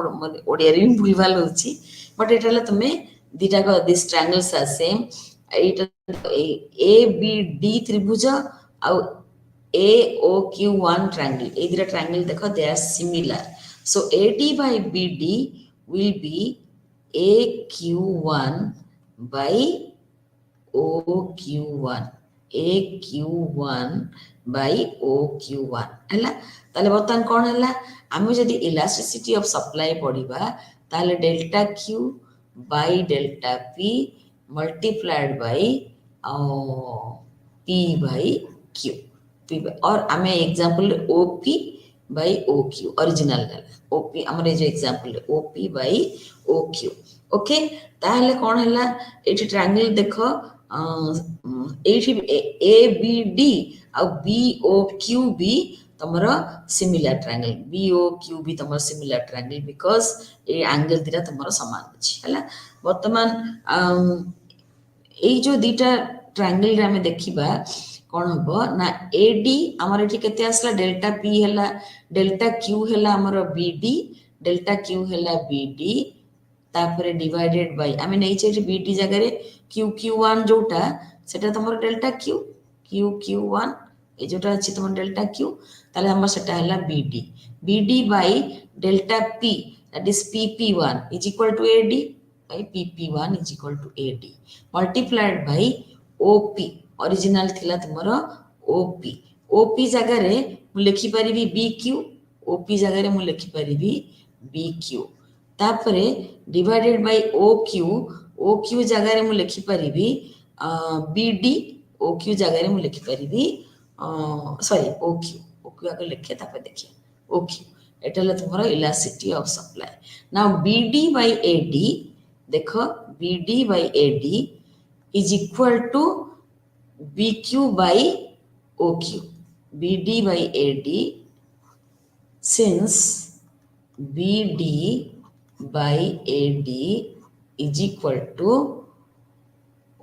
ओडिया रे भूलभाल होची बट एटाले तुमे दिटा को this triangles are same Etah ABD त्रिभुज आ AOQ1 triangle ए दिटा ट्रायंगल देखो they are similar so AD by BD will be AQ1 by OQ1 AQ1 by OQ1 हैला ताले बर्तमान कोन हैला आमे जदी इलास्टिसिटी ऑफ सप्लाई पढिबा ताले delta Q by delta P multiplied by P by Q P by और आमे example OP by OQ original OP हमरे जो example OP by OQ okay ताहले कोन हैला एठी ट्रायंगल देखो एठी ABD आ BOQB तमरो सिमिलर ट्रायंगल BOQB तमरो सिमिलर ट्रायंगल बिकॉज़ ए एंगल दिरा तमरो समान अछि हैला वर्तमान ए जो दीटा ट्रायंगल रे हमें देखिबा कोन हबो ना AD हमर एठी केते आसला डेल्टा P हैला डेल्टा Q हैला हमर BD डेल्टा Q हैला BD तापरे डिवाइडेड बाय आमे नै छै BD जगह रे QQ1 जोटा सेटा तमर डेल्टा Q QQ1 ए जोटा अछि तमर डेल्टा Q ताले हमर सेटा हैला BD BD by delta P that is PP1 is equal to AD by PP1 is equal to AD multiplied by OP original थिला तमरो OP OP जगह रे मु लिखि परिबी BQ OP जगह रे मु लिखि परिबी BQ तापरे डिवाइडेड बाय OQ OQ जगह रे मु लिखि परिबी BD OQ जगह रे मु लिखि परिबी सॉरी OQ आगे लिखे तापर देखिए OQ एटाले तमरो elasticity of supply now BD by AD देखो BD by AD is equal to BQ by OQ BD by AD since BD by AD is equal to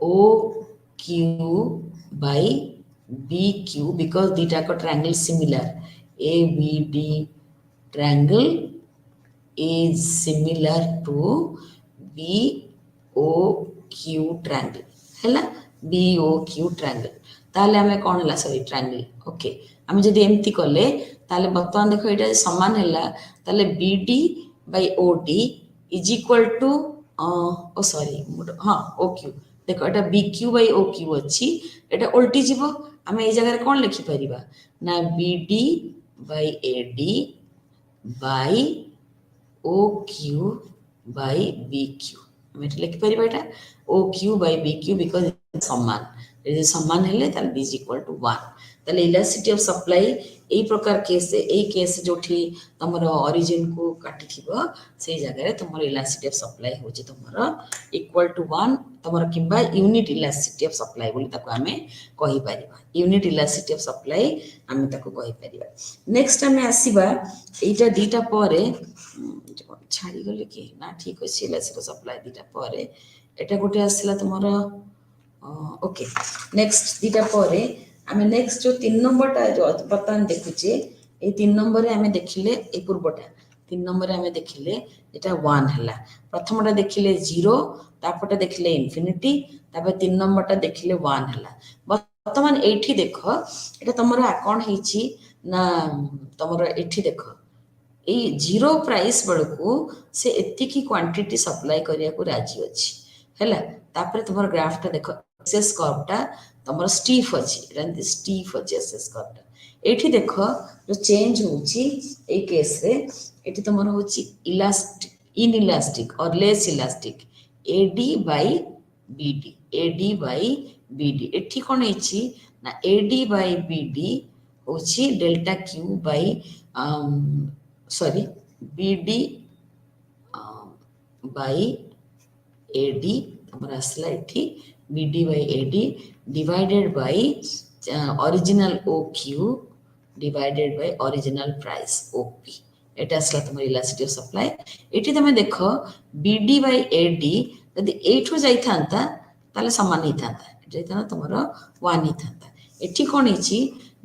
OQ by BQ because theta का triangle similar ABD triangle is similar to BOQ triangle हैला BOQ triangle ताले हमें कौन हैला सॉरी ट्रायंगल ओके हमें जदी एम्ति करले ताले बर्तमान देखो एटा समान हैला ताले BD by OD is equal to O sorry हां OQ देखो एटा BQ by OQ अछि एटा उल्टी जीवो हमें ए जगह कोन लिखि परिबा ना BD by AD by OQ by BQ हमें लिखि परिबा एटा OQ by BQ because समान यदि समान हेले ताले B is equal to 1 ताले इलास्टिसिटी ऑफ सप्लाई एई प्रकार केस एई केस जोठी तमरो ओरिजिन को काटी थिबो सेई जगह रे तमरो इलास्टिसिटी ऑफ सप्लाई होजे तमरो इक्वल टू 1 तमरो किबा यूनिट इलास्टिसिटी ऑफ सप्लाई बोली ताको हमें कहि परिबा यूनिट इलास्टिसिटी ऑफ सप्लाई हमें ताको कहि परिबा नेक्स्ट हमें आसीबा एटा दीटा परे छाड़ी गले कि ना ठीक अछि इलास्टिसिटी ऑफ सप्लाई दीटा परे एटा गोटे आसीला तमरो ओके नेक्स्ट दीटा परे आमे नेक्स्ट जो 3 नंबर टा जो बर्तमान देखुचे ए 3 नंबर रे आमे देखिले ए पूर्वटा 3 नंबर रे आमे देखिले एटा 1 हला प्रथमटा देखिले 0 तापटा देखिले इंफिनिटी तापर 3 नंबर टा देखिले 1 हला वर्तमान एठी देखो एटा तमरो अकाउंट हिची ना तमरो एठी देखो ए 0 प्राइस बड़को से एति की क्वांटिटी सप्लाई करिया को राजी अछि हला तापर तमरो ग्राफ टा देखो एक्सेस कर्व टा तमरो स्टीफ अछि रंती स्टीफ अछि एक्सेस कर्व टा एठी देखो जो चेंज होची ए केस रे एठी तमरो होची इलास्टिक इनइलास्टिक और less elastic AD by BD एठी कोन हिची ना AD by BD होची delta Q by sorry BD by AD तमरा असला एठी BD by AD divided by original OQ divided by original price OP एटा आसला तुम इलास्टिसिटी ऑफ सप्लाई एटी तुम देख बीडी बाय एडी यदि एठू जाई थांता ताले समान ही थांता एटा तुमरो 1 ही थांता एठी कोन हिची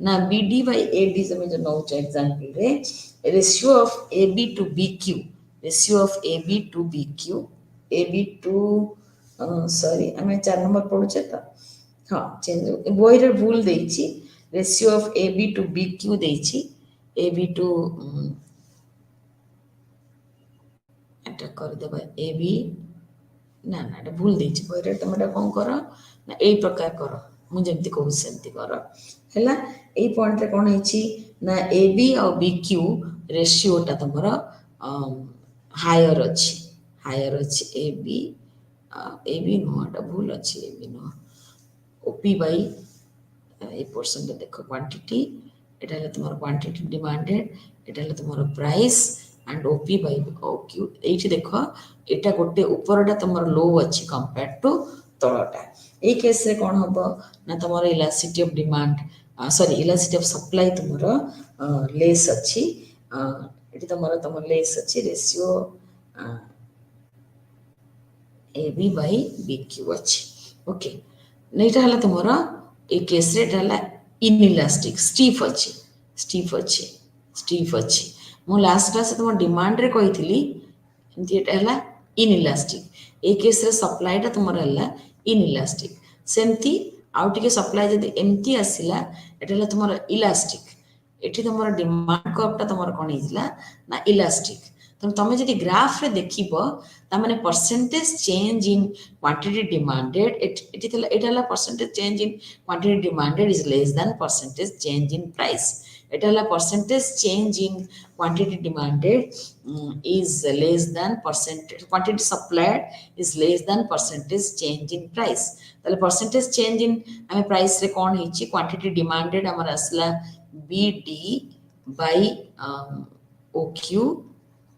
ना बीडी बाय एडी तुम जो नौ एग्जांपल रे ratio of AB to BQ ratio of AB to BQ AB to sorry आम 4 नंबर पढ़ुचे तो हाँ चेंज बोई रे भूल देछि ratio of AB to BQ देछि एबी टू एटा कर देबा एबी ना ना एटा भूल देछि बोई रे तुम एटा कोन करो ना एई प्रकार करो मु जेमति कहू सेमति करो हैला एई पॉइंट रे कोन हिछि ना एबी और बीक्यू रेशियो टा तुमरो हायर अछि एबी एबी नो एटा भूल अछि एबी नो ओपी बाय ए पोर्शन रे देखो क्वांटिटी एटा ले तुम्हारा क्वांटिटी डिमांडेड एटा ले तुम्हारा price and OP by OQ एठी देखो एटा गोटे ऊपरटा तुम्हारा लो अछि कंपेयर टू तळटा ए केस रे कोन हबो ना तुम्हारा elasticity of demand sorry elasticity of supply तुम्हारा लेस अछि एठी तुम्हारा लेस अछि रेशियो एबी बाय बीक्यू अछि ओके नैटा हला तुम्हारा ए केस रे हला इनइलास्टिक स्टीफ अछि मो लास्ट क्लास तुम डिमांड रे कहितली एंती एटा हला इनइलास्टिक ए केस रे सप्लाई टा तुम्हारा हला इनइलास्टिक सेमती आउट के सप्लाई जदी एमती आसिला एटा हला तुम्हारा इलास्टिक एठी तुम्हारा डिमांड कर्व टा तुम्हारा कोन हिजला ना इलास्टिक तुम जदि ग्राफ रे देखिबो ता माने percentage change in quantity demanded एटा percentage change in quantity demanded is less than percentage change in price एटा percentage change in quantity demanded is less than percentage quantity supplied is less than percentage change in price ताले परसेंटेज चेंज इन हमें प्राइस रे कोन हिची क्वांटिटी डिमांडेड हमर असला बीडी बाय ओक्यू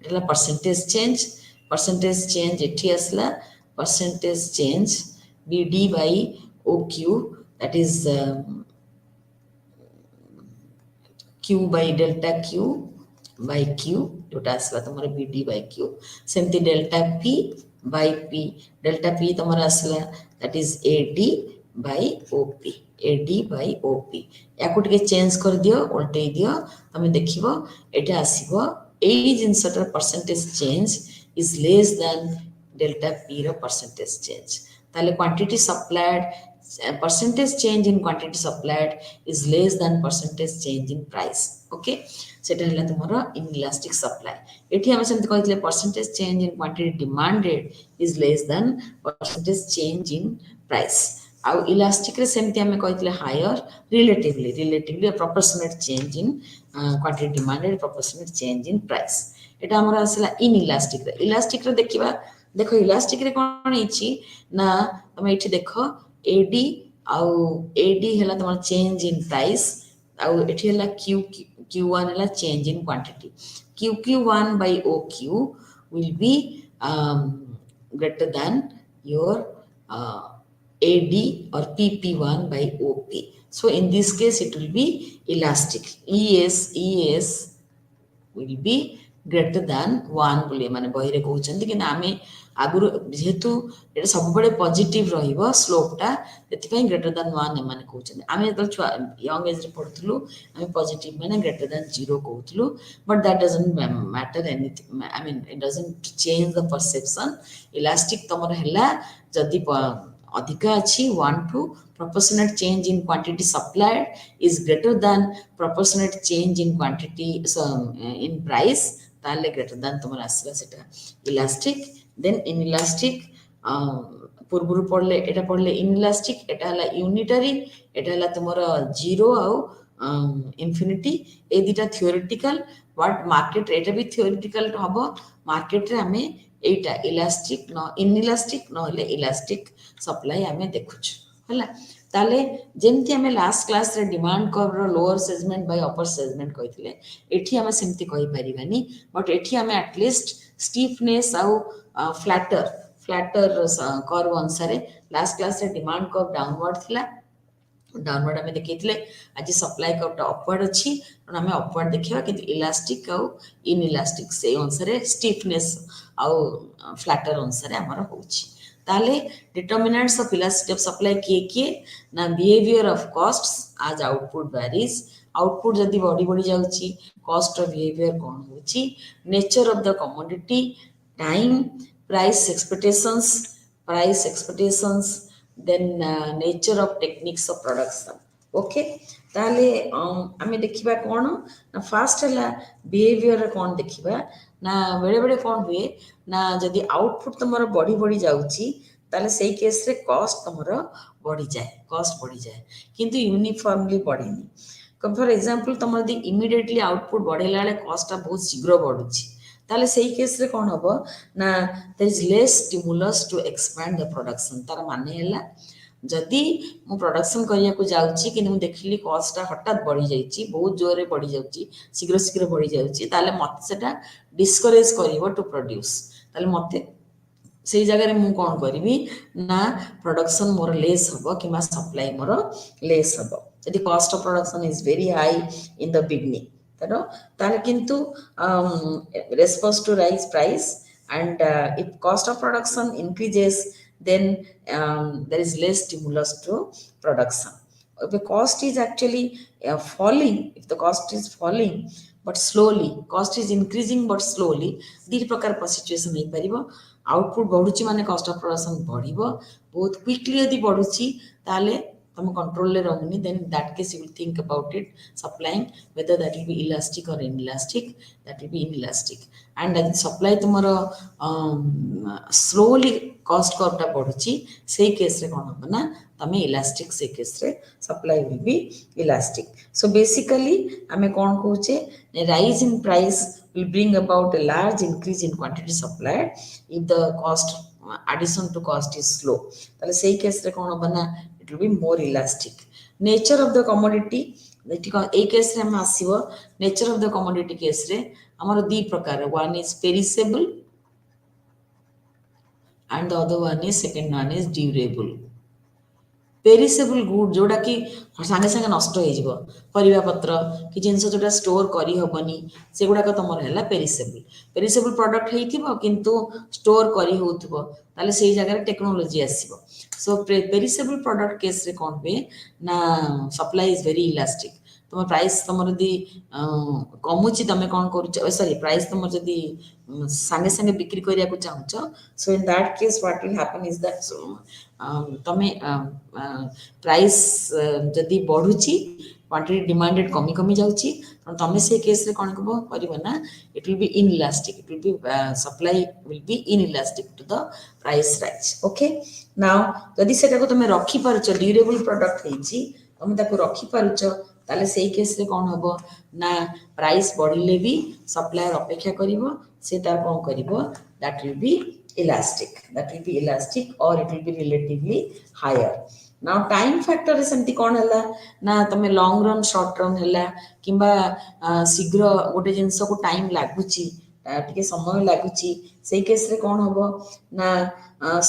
एटा परसेंटेज चेंज एठी असला percentage change BD by OQ that is Q by delta Q by Q जोटा असला तुम्हारा बीडी बाय क्यू सेमती delta P by P delta P तुम्हारा असला that is AD by OP याकू टिके चेंज कर दियो उल्टे दियो तमे देखिबो एटा आसीबो एई जिनसटर percentage change is less than delta P रो परसेंटेज चेंज ताले quantity supplied percentage change in quantity supplied is less than percentage change in price okay सेटा हला तुमरो inelastic supply एठी हम सेमते कहितले percentage change in quantity demanded is less than percentage change in price आ इलास्टिक रे सेमते हम कहितले higher relatively proportionate change in quantity demanded proportionate change in price एटा हमरा असला इलास्टिक रे देखिबा देखो इलास्टिक रे कोन हिची ना हम एठी देखो एडी आउ एडी हला तुम चेंज इन प्राइस आउ एठी हला Q1 हला change in quantity Q1 by OQ will be greater than your AD or PP1 by OP. So in this case it will be elastic. ES will be greater than 1 बोले माने बहिरे कहउछन्ती कि आमे आगुरु जेहेतु एटा सब बडे पॉजिटिव रहिबो स्लोप टा एति पई ग्रेटर देन 1 माने कहउछन्ती आमे तो यंग एज रे पढथुलु आमे पॉजिटिव माने ग्रेटर देन 0 कहउथुलु but that doesn't matter anything I mean it doesn't change the perception elastic तमर हैला जदी अधिक अछि 1 to proportionate change in quantity supplied is greater than proportionate change in quantity in price ताले greater than तुमरा आसला सेटा इलास्टिक then inelastic पूर्वरु पढ़ले एटा पढ़ले inelastic एटा हला यूनिटरी एटा हला तुमरा 0 आउ इंफिनिटी ए दिटा थियोरेटिकल व्हाट मार्केट एटा भी थियोरेटिकल हबो मार्केट रे हमें एटा इलास्टिक न इनइलास्टिक न हले इलास्टिक सप्लाई हमें देखुछ हला ताले जेमति हमें लास्ट क्लास रे demand curve lower segment by upper segment कहितले एठी हमें सेमति कहि परिबानी बट एठी हमें एटलीस्ट स्टीफनेस आउ फ्लैटर कर्व अनुसार लास्ट क्लास रे डिमांड कर्व डाउनवर्ड थिला डाउनवर्ड आम देखते आज सप्लाई कर्वटा अपवर्ड अच्छी आम अपवर्ड देखा कि इलास्टिक आउ इन इलास्टिक से अनुसार स्टिफनेस आउ फ्लैटर अनुसार आमर होले डिटर्मिनेंट्स ऑफ इलास्टिक सप्लाई किए किए ना बिहेवियर ऑफ कॉस्ट्स आज आउटपुट वैरीज आउटपुट जदि बढ़ी बढ़ी जाऊँगी कॉस्ट ऑफ बिहेवियर कौन हो nature of the commodity time price expectations then nature of techniques of production okay ताले आमे देखिबा कोन ना फास्ट हला बिहेवियर कोन देखिबा ना बेले बेले कोन हुए ना जदि आउटपुट तमरो बढ़ी बढ़ी जाउची ताले सेही केस रे कॉस्ट तमरो बढ़ी जाए किंतु यूनिफॉर्मली बढ़ेनी फॉर एग्जांपल तमरो दि इमीडिएटली आउटपुट बढ़ेला बेले कॉस्ट बहुत शीघ्र बढ़ुची ताले सेही केस रे कोन हबो ना there is less stimulus to expand the production तार माने हला जदि मु प्रोडक्शन करिया को जाउची कि मु देखली कॉस्टटा हठात बढ़ी जाईची बहुत जोरे बढ़ी जाउची शीघ्र शीघ्र बढ़ी जाउची ताले मते सेटा डिस्करेज करिवो टू प्रोड्यूस ताले मते से जगह रे मु कोन करिवि ना प्रोडक्शन मोर लेस हबो किमा सप्लाई मोर लेस हबो यदि cost of production is very high in the beginning ताले किंतु response to rise price and if cost of production increases then there is less stimulus to production. If the cost is actually falling, if the cost is falling but slowly, cost is increasing but slowly, दी प्रकार situation नहीं परिबो आउटपुट बढ़ुची माने कॉस्ट ऑफ प्रोडक्शन बढ़िबो बहुत क्विकली यदि बढ़ुची ताले तुम कंट्रोल रहूनी then that case you will think about it supplying whether that will be elastic or inelastic that will be inelastic and यदि सप्लाई तुमर स्लोली कॉस्ट कर्वटा बढ़ुची से केस रे कोन हो ना तमे इलास्टिक से केस रे supply will be elastic so basically आमे कोन कहूचे rise in price will bring about a large increase in quantity supplied if the cost addition to cost is slow ताले सेही केस रे कोन बना it will be more elastic nature of the commodity A case रे हम आसीबो nature of the commodity case रे हमर दी प्रकार one is perishable and the other one is second one is durable perishable good जोड़ा कि सांगे सांगे नष्ट हो परिबा पत्र कि जिनस जोटा स्टोर करी हबनी से गुडा तमर हैला पेरिसेबल प्रोडक्ट हेइथिबो किंतु स्टोर करी होउथिबो ताले सेही जगह रे टेक्नोलॉजी आसीबो सो पेरिसेबल प्रोडक्ट केस रे कोन बे ना सप्लाई इज वेरी इलास्टिक तुम प्राइस तुम जदि कमुची तुम कौन कर सॉरी प्राइस तुम जदि सांगे सांगे बिक्री करिया को चाहूच so in that case what will happen is that तुम प्राइस जदि बढ़ुची क्वांटिटी डिमांडेड कमी कमी जाउची तुम से केस रे कोन करबो ना it will be inelastic it will be supply will be inelastic to the price rise okay now जदि सेटा को तुम रखी पारुछ ड्यूरेबल प्रोडक्ट हेची तुम ताको रखी पारुछ ताले सेही केस रे कोन हबो ना प्राइस बढ़िले भी सप्लायर अपेक्षा करिवो से तार कोन करिवो दैट विल बी इलास्टिक और it will be relatively higher now time factor रे सेंती कोन हला ना तमे लॉन्ग रन शॉर्ट रन हला किंबा शीघ्र गोटे जिंस को टाइम लागुची टिके समय लागुची सेही केस रे कोन हबो ना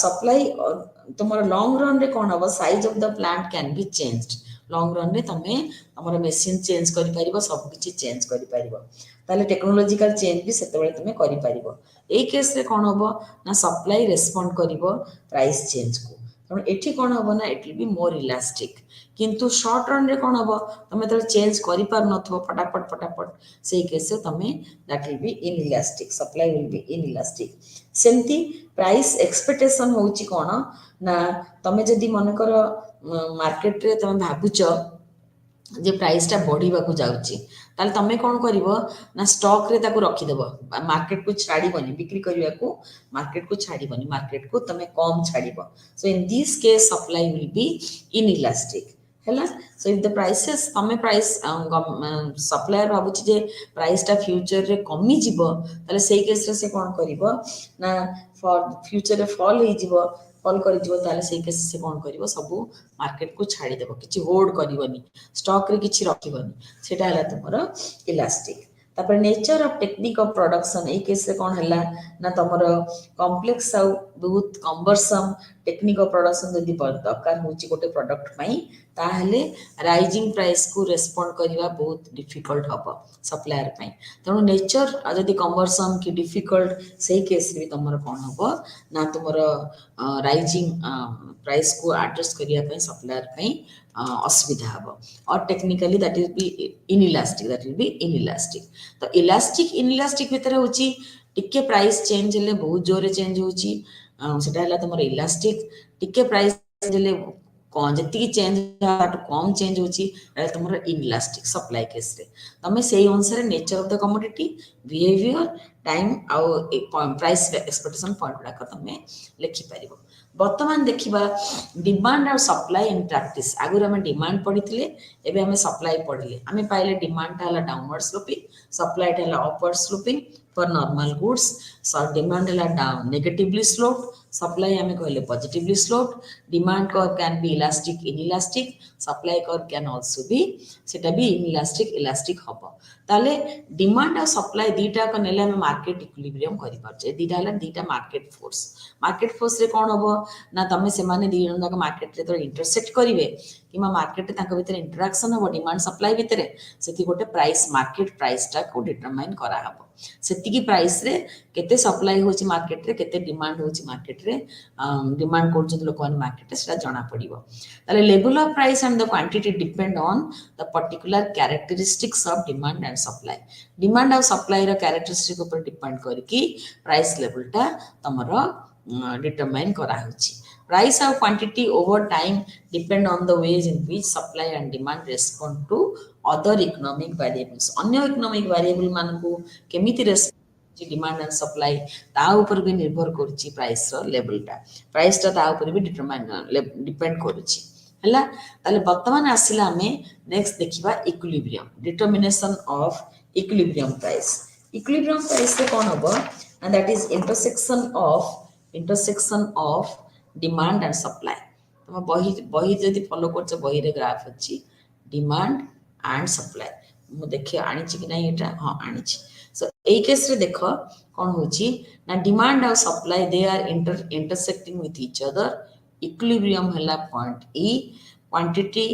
सप्लाई तुमर लॉन्ग रन रे कोन हबो size of the plant can be changed long run रे तमे हमर मशीन चेंज करि परिबो सब किछि चेंज करि परिबो ताले टेक्नोलॉजिकल चेंज भी सेते बेले तमे करि परिबो ए केस रे कोन हबो ना सप्लाई रेस्पोंड करिवो प्राइस चेंज को तण एठी कोन हबो ना it will be more elastic किंतु शॉर्ट रन रे कोन हबो तमे त चेंज करि पार नथो फटाफट सेही केस रे तमे that will be inelastic supply will be inelastic सेंती प्राइस एक्सपेक्टेशन होउची कोन ना तमे जदी मन कर मार्केट रे तमे भाबुच जे प्राइस टा बढ़ीबा को जाउची ताले तमे कोन करिवो ना स्टॉक रे ताको रखि देबो मार्केट को छाड़ीबनी बिक्री करिया को मार्केट को छाड़ीबनी मार्केट को तमे कम छाड़ीबो so in this case supply will be inelastic हैला सो इफ द प्राइसेस तमे प्राइस सप्लायर भाबुची जे प्राइस टा फ्यूचर रे कमी जिवो ताले सेही केस रे से कोन करिवो ना फॉर फ्यूचर रे फॉल हे जिवो फॉल कर दिवो ताले सेही केस से कोन करिवो सब मार्केट को छाड़ी देबो किछि होल्ड करिवनी स्टॉक रे किछि रखिवनी सेटा हला तुमरो इलास्टिक तापर nature of technique of production A case रे कोन हला ना तमरो कॉम्प्लेक्स आउ बहुत कम्बरसम टेक्निक ऑफ प्रोडक्शन जदि दरकार होची गोटे प्रोडक्ट पई ताहले राइजिंग प्राइस को रेस्पोंड करबा बहुत डिफिकल्ट हबो सप्लायर पई तनो नेचर जदि कम्बरसम कि डिफिकल्ट से केस रे तमरो कोन हबो ना तुमरो राइजिंग प्राइस को एडजस्ट करिया पई सप्लायर पई असुविधा हबो और technically that is be inelastic that will be inelastic तो इलास्टिक इनइलास्टिक भितर होची टिके प्राइस चेंज हेले बहुत जोरे चेंज होची सेटा हला तमरो इलास्टिक टिके प्राइस चेंज हेले कौन जति चेंज ताटू कम चेंज होची तमरो इनइलास्टिक सप्लाई केस रे तमे सेही अनुसार nature of the commodity behaviour time आउ प्राइस एक्सपेक्टेशन पॉइंट गुडा तमे लिखि परिबो बर्तमान देखिबा डिमांड और सप्लाई इन प्रैक्टिस आगुर हमें डिमांड पढ़ी एबे हमें सप्लाई पढ़ले हमें पाइले डिमांड हला डाउनवर्ड स्लोपिंग सप्लाई हला upward sloping for normal goods so demand हला डाउन नेगेटिवली स्लोप्ड सप्लाई हमें कहले positively sloped demand curve can be elastic inelastic supply curve can also be सेटा भी इनइलास्टिक इलास्टिक हबो ताले डिमांड और सप्लाई दीटा को नेले हमें मार्केट इक्विलिब्रियम करि परछे दीटा हला दीटा मार्केट फोर्स रे कोन हबो ना तमे से माने दी जन का मार्केट रे तो इंटरसेक्ट करिवे किमा मार्केट रे ताका भीतर इंटरेक्शन हो डिमांड सप्लाई भीतर सेति गोटे प्राइस मार्केट प्राइस टा को डिटरमाइन करा हबो सेति की प्राइस रे केते सप्लाई होची मार्केट रे केते डिमांड होची मार्केट रे डिमांड कोन लोक मार्केट रे सेटा जाना पड़िबो ताले level of price and the quantity depend on the particular characteristics of demand and supply demand और सप्लाई रो कैरेक्टरिस्टिक ऊपर डिपेंड करके प्राइस लेवल टा तमरो डिटरमाइन करा होची price और quantity over time depend on the ways in which supply and demand respond to other economic variables अन्य economic variable मान को केमिति respond डिमांड एंड सप्लाई ता ऊपर भी निर्भर करूची प्राइस रो लेवल टा ता ऊपर भी डिटरमाइन डिपेंड करूची हला ताले वर्तमान आसिला हमें नेक्स्ट देखिबा equilibrium determination of equilibrium price रे कोन हबो and that is intersection of demand and supply तुम बही जदि फॉलो करछ बही रे ग्राफ अछि डिमांड एंड सप्लाई मु देखि आनी छि कि नै एटा हां आनी छि सो ए केस रे देखो कोन होछि ना डिमांड और supply they are intersecting with each other equilibrium हला पॉइंट ई क्वांटिटी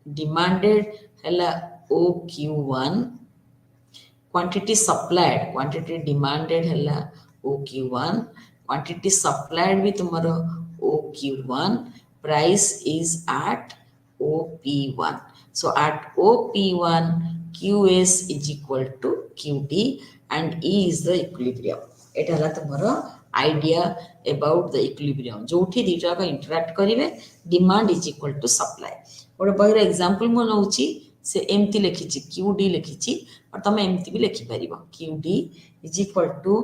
डिमांडेड हला OQ1 quantity demanded hella OQ1 quantity supplied with tomorrow OQ1 price is at OP1 so at OP1 QS is equal to QD and E is the equilibrium it hella tomorrow idea about the equilibrium जोठी दीटा का इंटरैक्ट करिवे demand is equal to supply और बहिर एग्जांपल मो नउची से एमती लिखिछि QD लिखिछि और तमे एमती भी लिखि परिबो QD is equal to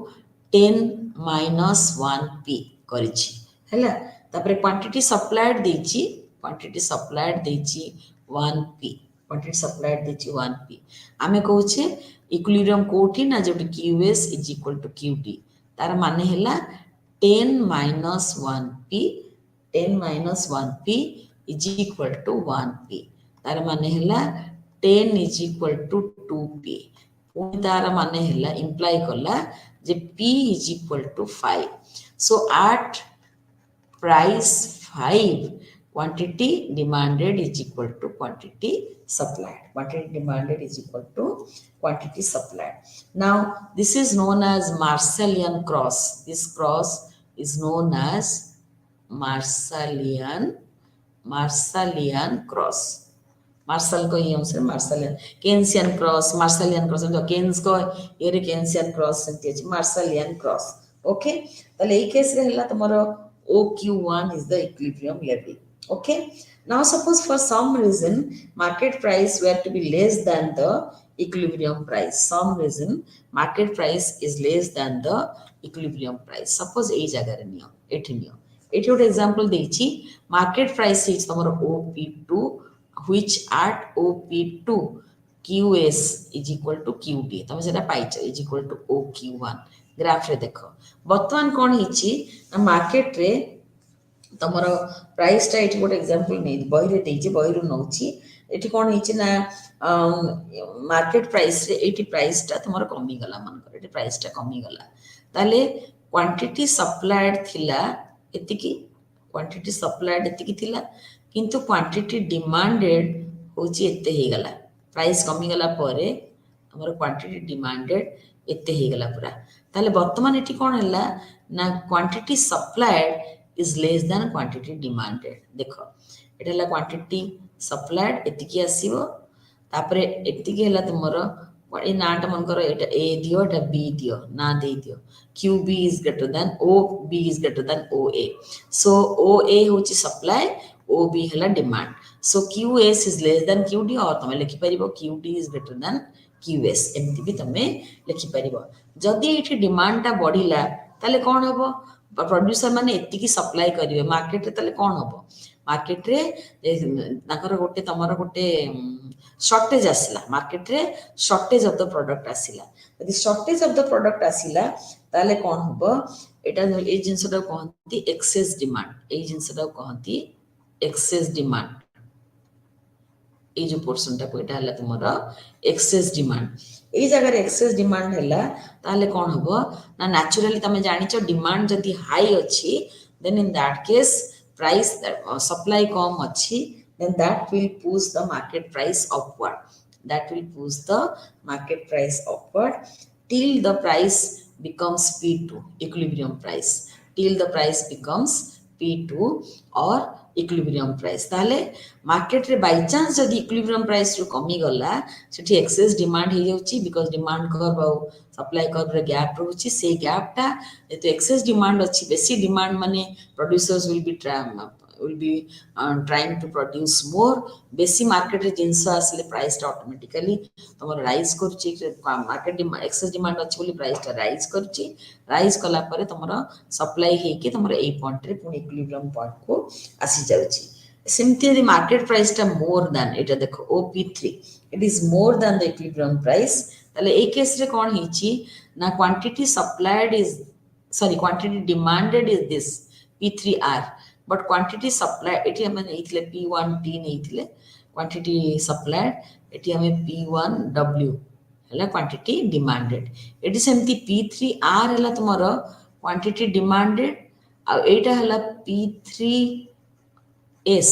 10 minus 1p करिछि हैला तापर क्वांटिटी सप्लाइड देछि 1p आमे कहूछे इक्विलिब्रियम कोठी ना जोटी QS is equal to QD तार माने हैला 10 minus 1p is equal to 1p तार माने हैला 10 is equal to 2p पुणी तार माने हैला इंप्लाई करला जे p is equal to 5 so at price 5 quantity demanded is equal to quantity supplied now this is known as Marshallian cross this cross is known as Marshallian cross Marshall को ही हमसे मार्शलियन केन्सियन क्रॉस जो केन्स को ये रे केन्सियन क्रॉस सेंती अछि मार्शलियन क्रॉस ओके तले ए केस रे हला तमरो OQ1 is the equilibrium level okay now suppose for some reason market price were to be less than the equilibrium price market price is less than the equilibrium price suppose ए जगह रे नियो एठी ଗୋଟେ एग्जांपल देछि market price is तमरो OP2 which at OP2 QS is equal to QD तमे सेटा पाइछ is equal to OQ1 graph रे देखो वर्तमान कोन हिची मार्केट रे तमर प्राइस टा ये गोटे एग्जांपल नहीं बही रे देछि बही रु नउछि एठी कोन हिछि ना मार्केट प्राइस रे एठी प्राइस टा तमर कमी गला मन कर एठी प्राइस टा कमी गला ताले क्वांटिटी सप्लाइड थिला एतिकी क्वांटिटी सप्लाइड एतिकी थिला किंतु क्वांटिटी डिमांडेड होछि एते हे गला प्राइस कमी गला परे हमर क्वांटिटी डिमांडेड एते हे गला पूरा ताले वर्तमान एठी कोन हला ना quantity supplied is less than quantity demanded देखो एटा हला क्वांटिटी सप्लाइड एतिकी आसीबो तापरे एतिकी हला तुमरो ए नाटा मन करो एटा ए दियो एटा बी दियो ना दे दियो Q B is greater than O B is greater than O A so O A होची सप्लाई ओ बी हला demand so Q S is less than Q D और तमे लिखि परिबो Q D is greater than Q S एमती भी तमे लिखि परिबो जदी एठी डिमांड टा बढ़िला ताले कोन हबो प्रोड्यूसर माने एतिकी सप्लाई करिवे मार्केट रे ताले कोन हबो मार्केट रे ताकर गोटे तमरो गोटे शॉर्टेज आसिला मार्केट रे शॉर्टेज ऑफ द प्रोडक्ट आसिला यदि शॉर्टेज ऑफ द प्रोडक्ट आसिला ताले कोन हबो एटा ए जिंसटा कहंती एक्सेस डिमांड ए जिंसटा कहंती एक्सेस डिमांड ए जो पोर्शन टा को एटा हला तुमरो एक्सेस डिमांड ए जगह रे एक्सेस डिमांड हला ताले कोन हबो ना नेचुरली तमे जानिचो डिमांड जदी हाई अछि then in that case price supply कम अछि then that will push the market price upward that will push the market price upward till the price becomes p2 equilibrium price till the price becomes p2 or equilibrium price ताले मार्केट रे बाय चांस जदी इक्विलिब्रियम प्राइस रो कमी गला सेठी एक्सेस डिमांड हे जाउची बिकॉज़ डिमांड कर्व और सप्लाई कर्व रे गैप रहउची से गैप टा तो एक्सेस डिमांड अछि बेसी डिमांड माने producers will be trying to produce more बेसी मार्केट रे जिंस आसले प्राइस टा ऑटोमेटिकली तमर राइज करची मार्केट एक्सेस डिमांड अछि बोली प्राइस टा राइज करची राइज कला परे तमर सप्लाई हे के तमर ए पॉइंट रे पुनी इक्विलिब्रियम पॉइंट को आसी जाउची सिम्पली द मार्केट प्राइस टा मोर देन एटा देखो OP3 it is more than the equilibrium price तले ए केस रे कोन हिची ना quantity supplied is sorry quantity demanded is this P3R but quantity supply eighty हमें नेइथिले P1T नेइथिले quantity supplied एटी हमें P1W हला quantity demanded एटी सेमती P3R हला तुमरो quantity demanded आ एटा हला P3S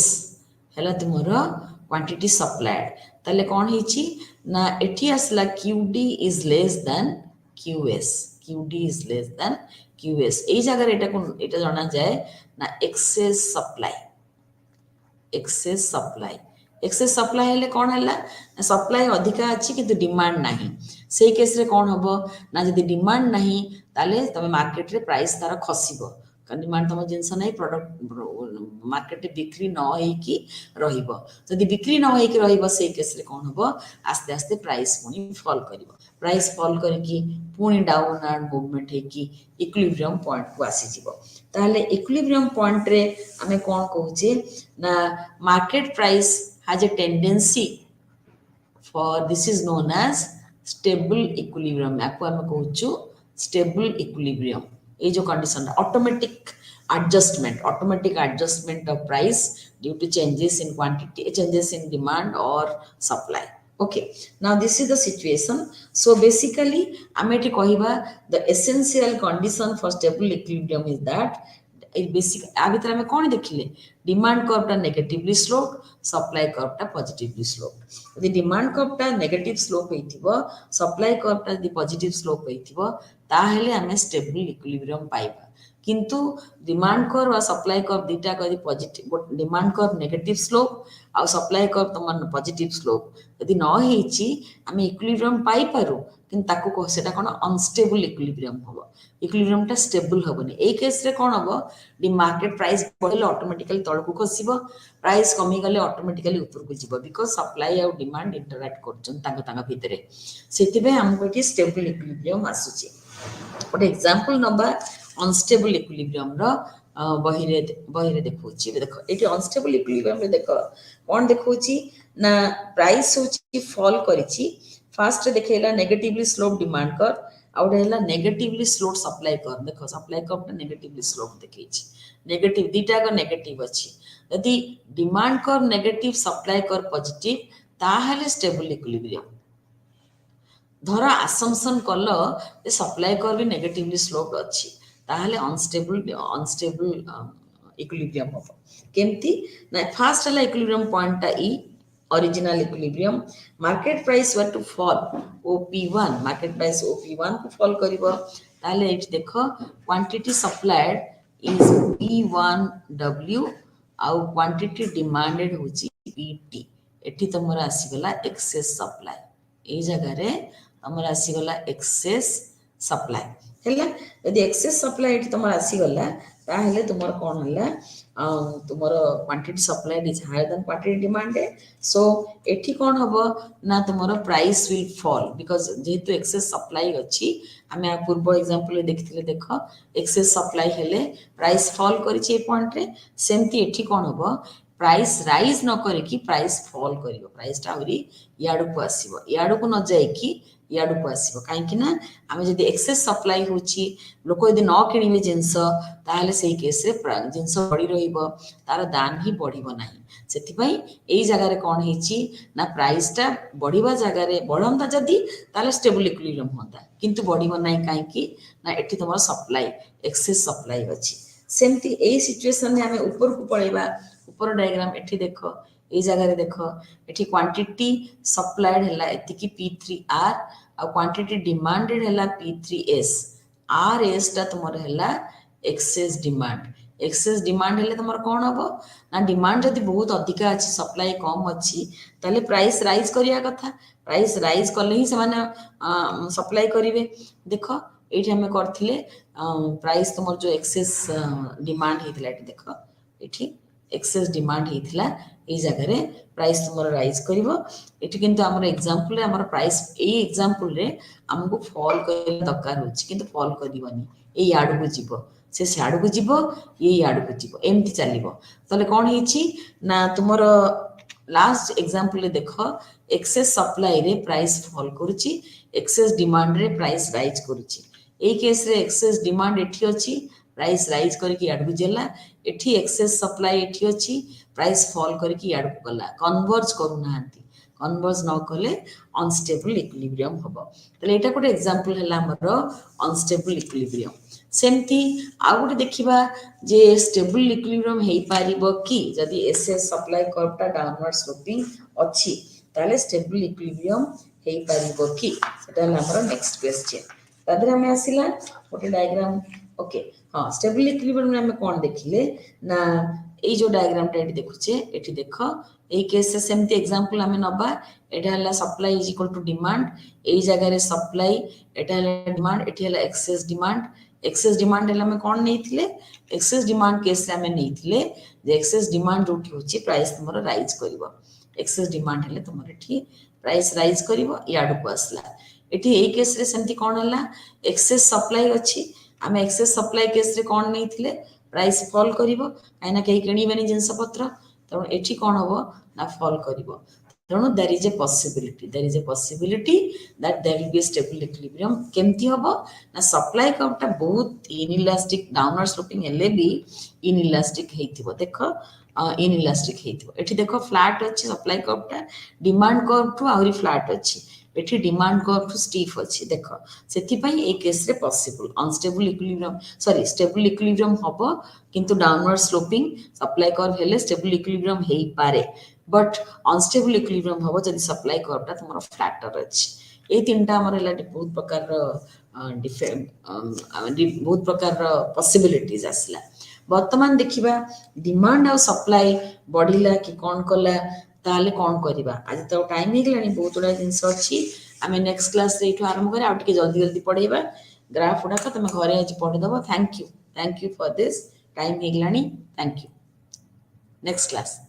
हला तुमरो quantity supplied ताले कोन हिची ना एटी असला QD is less than QS QD is less than QS ए जगह एटा कोन एटा जाना जाए ना एक्सेस सप्लाई हेले कोन हला सप्लाई अधिका अछि किंतु डिमांड नाही से केस रे कोन हबो ना जदी डिमांड नाही ताले तमे मार्केट रे प्राइस तार खसिबो कारण डिमांड तम जिंस नाही प्रोडक्ट मार्केट रे बिक्री न होई की रहिबो जदी बिक्री न होई की रहिबो से केस रे कोन हबो आस्ते आस्ते प्राइस पुनी फॉल करिवो प्राइस फॉल करकी पुनी डाउनवर्ड मूवमेंट हे की इक्विलिब्रियम पॉइंट को आसी जिवो ताले इक्विलिब्रियम पॉइंट रे हमें कोन कहूचे ना market price has a tendency for this is known as stable equilibrium याको हम कहूछु स्टेबल इक्विलिब्रियम ए जो condition automatic adjustment of price due to changes in quantity changes in demand or supply okay now this is the situation so basically ameti kahiba the essential condition for stable equilibrium is that basic a bhitar ame kon dekhile demand curve ta negatively sloped supply curve ta positively sloped jodi demand curve ta negative slope heitibo supply curve ta jodi positive slope heitibo ta hele ame stable equilibrium paiba किंतु डिमांड कर्व और सप्लाई कर्व दीटा कदी positive demand curve negative slope और सप्लाई कर्व तमन पॉजिटिव स्लोप यदि न हेची हम इक्विलिब्रियम पाई पारू किंतु ताको को सेटा कोन अनस्टेबल इक्विलिब्रियम होबो इक्विलिब्रियम टा स्टेबल होबनी ए केस रे कोन होबो डी मार्केट प्राइस बढ़ले ऑटोमेटिकली तळकु खसिबो प्राइस कमी गले ऑटोमेटिकली ऊपर को जिवो बिकॉज़ सप्लाई और डिमांड इंटरैक्ट करछन तांगा भितरे सेतिबे हमको एटी स्टेबल इक्विलिब्रियम आसुची ଗୋଟେ एग्जांपल नंबर अनस्टेबल इक्विलिब्रियम रो बहिरे देखौची देखो एटी अनस्टेबल इक्विलिब्रियम रे देखो कोन देखौची ना प्राइस होची फॉल करिची फर्स्ट देखेला negatively slope demand curve out हैला नेगेटिवली स्लोप सप्लाई कर्व देखो सप्लाई कर्व ता नेगेटिवली स्लोप देखैची नेगेटिव दीटा को नेगेटिव अच्छी यदि demand curve negative supply curve positive ताहले स्टेबल इक्विलिब्रियम धर आसम्पशन कल सप्लाई कर्व भी नेगेटिवली स्लोप्ड अच्छी ताहले अनस्टेबल इक्विलिब्रियम हम केमती ना फास्ट है इक्विलिब्रियम पॉइंट टा ई original equilibrium market price were to fall OP1 market price OP1 को फॉल करिवो ताले एट देखो क्वांटिटी सप्लाइड इज P1W आउ क्वांटिटी डिमांडेड होची PT एठी तमरा आसीगला एक्सेस सप्लाई ए जगह रे तमरा आसीगला एक्सेस सप्लाई हैला यदि एक्सेस सप्लाई एठी तमरा आसीगला ताहले तुमर कोन हला तुमर quantity supplied is higher than quantity demand so एठी कोन हबो ना तुमर प्राइस विल फॉल बिकॉज जेहेतु एक्सेस सप्लाई अछि हमें पूर्व एग्जांपल देखिथिले देखो एक्सेस सप्लाई हेले प्राइस फॉल करिछि ए पॉइंट रे सेमती एठी कोन हबो प्राइस राइज न करे कि प्राइस फॉल करिवो प्राइस टा होरी याडू को आसीबो याडू को न जाय कि याडू को आसीबो काहे कि ना आमे जदी एक्सेस सप्लाई होची लोक यदि न किनिबे जिंस ताहले सेही केस रे जिंस बढी रहिबो तार दाम ही बढ़िबो नाही सेति पई एई जगह रे कोन हेची ना प्राइस टा बढ़िबा जगह रे बढ़ंता जदी ताले स्टेबल इक्विलिब्रियम होता किंतु बढ़िबो नाही काहे कि ना एठी तमर सप्लाई एक्सेस सप्लाई अछि सेमती एई सिचुएशन में हमें ऊपर को पळेबा ऊपर डायग्राम एठी देखो ए जगह रे देखो एठी क्वांटिटी सप्लाइड हैला एति की P3R आ क्वांटिटी डिमांडेड हैला P3S RS ता तुमर हैला एक्सेस डिमांड हेले तुमर कोन हबो ना डिमांड जदी बहुत अधिका अछि सप्लाई कम अछि ताले प्राइस राइज करिया कथा प्राइस राइज करले ही से माने सप्लाई करिवे देखो एठी हमें करथिले प्राइस तुमर जो एक्सेस डिमांड हेतला एठी देखो एठी एक्सेस डिमांड हेतला ए जगह रे प्राइस तुमर राइज करिवो एठी किंतु हमर एग्जांपल रे हमर प्राइस ए एग्जांपल रे हमको फॉल कर दरकार होछि किंतु फॉल करिवनी ए याडू को जीवो से साडू को जीवो ये याडू को जीवो एमती चलीबो तले कोन हेछि ना तुमर लास्ट एग्जांपल रे देखो एक्सेस सप्लाई रे प्राइस फॉल करूछि एक्सेस डिमांड रे प्राइस राइज करूछि ए केस रे एक्सेस डिमांड एठी अछि प्राइस राइज करके याडू जेला एठी एक्सेस सप्लाई एठी अछि प्राइस फॉल करके याडू गला कन्वर्ज करू नांती कन्वर्ज न कले अनस्टेबल इक्विलिब्रियम हबो तले एटा कोटे एग्जांपल हला हमर अनस्टेबल इक्विलिब्रियम सेमती आ गोटे देखिबा जे स्टेबल इक्विलिब्रियम हेई पारिबो कि जदी एसएस सप्लाई कर्व टा डाउनवर्ड स्लोपिंग अछि ताले स्टेबल इक्विलिब्रियम हेई पारिबो कि सेटा हमर नेक्स्ट क्वेश्चन तादरे हमें आसिला गोटे डायग्राम ओके हाँ स्टेबल इक्विलिब्रियम में हमें कौन देखिले ना ए जो डायग्राम टा एठी देखुचे एठी देखो ए केस से सेमती एग्जांपल हमें नबा एटा हला supply is equal to demand ए जगह रे सप्लाई एटा हला डिमांड एठी हला एक्सेस डिमांड हला हमें कौन नैथिले एक्सेस डिमांड केस से हमें नैथिले जे एक्सेस डिमांड जोठी होची प्राइस तुमरो राइज करिवो एक्सेस डिमांड हले तुमरो एठी प्राइस राइज करिवो याडू को आसला एठी ए केस रे सेमती कौन हला एक्सेस सप्लाई अछि आमे एक्सेस सप्लाई केस रे कोन नै थिले प्राइस फॉल करिवो काइना केही किनिबेनी जिंस पत्र त एठी कोन होबो ना फॉल करिवो तणु there is a possibility that there will be stable equilibrium केमती होबो ना सप्लाई कर्वटा बहुत इनइलास्टिक डाउनवर्ड स्लोपिंग हेले भी इनइलास्टिक हेथिबो देखो इनइलास्टिक हेथिबो एठी देखो फ्लैट अछि सप्लाई कर्वटा डिमांड कर्व टू आउरी फ्लैट अछि एठी डिमांड कर्व टू स्टीफ अछि देखो सेति पई ए केस रे possible unstable equilibrium sorry stable equilibrium होबो किंतु डाउनवर्ड स्लोपिंग सप्लाई कर्व हेले स्टेबल इक्विलिब्रियम हेई पारे बट अनस्टेबल इक्विलिब्रियम होबो जदी सप्लाई कर्वटा तुमरो फ्लैटर अछि ए तीनटा हमर हला बहुत प्रकार बहुत प्रकार पॉसिबिलिटीज आसला वर्तमान देखिबा डिमांड और सप्लाई बढ़िला कि कोन कला ताले कोन करिबा आज तो टाइम हे गेलानी बहुत उडा जिंस अछि हमें नेक्स्ट क्लास रे इठो आरंभ करे आ टिके जल्दी जल्दी पढेबा ग्राफ उडा का तुम घरे आज पढि दबो thank you for this time हे गेलानी थैंक यू नेक्स्ट क्लास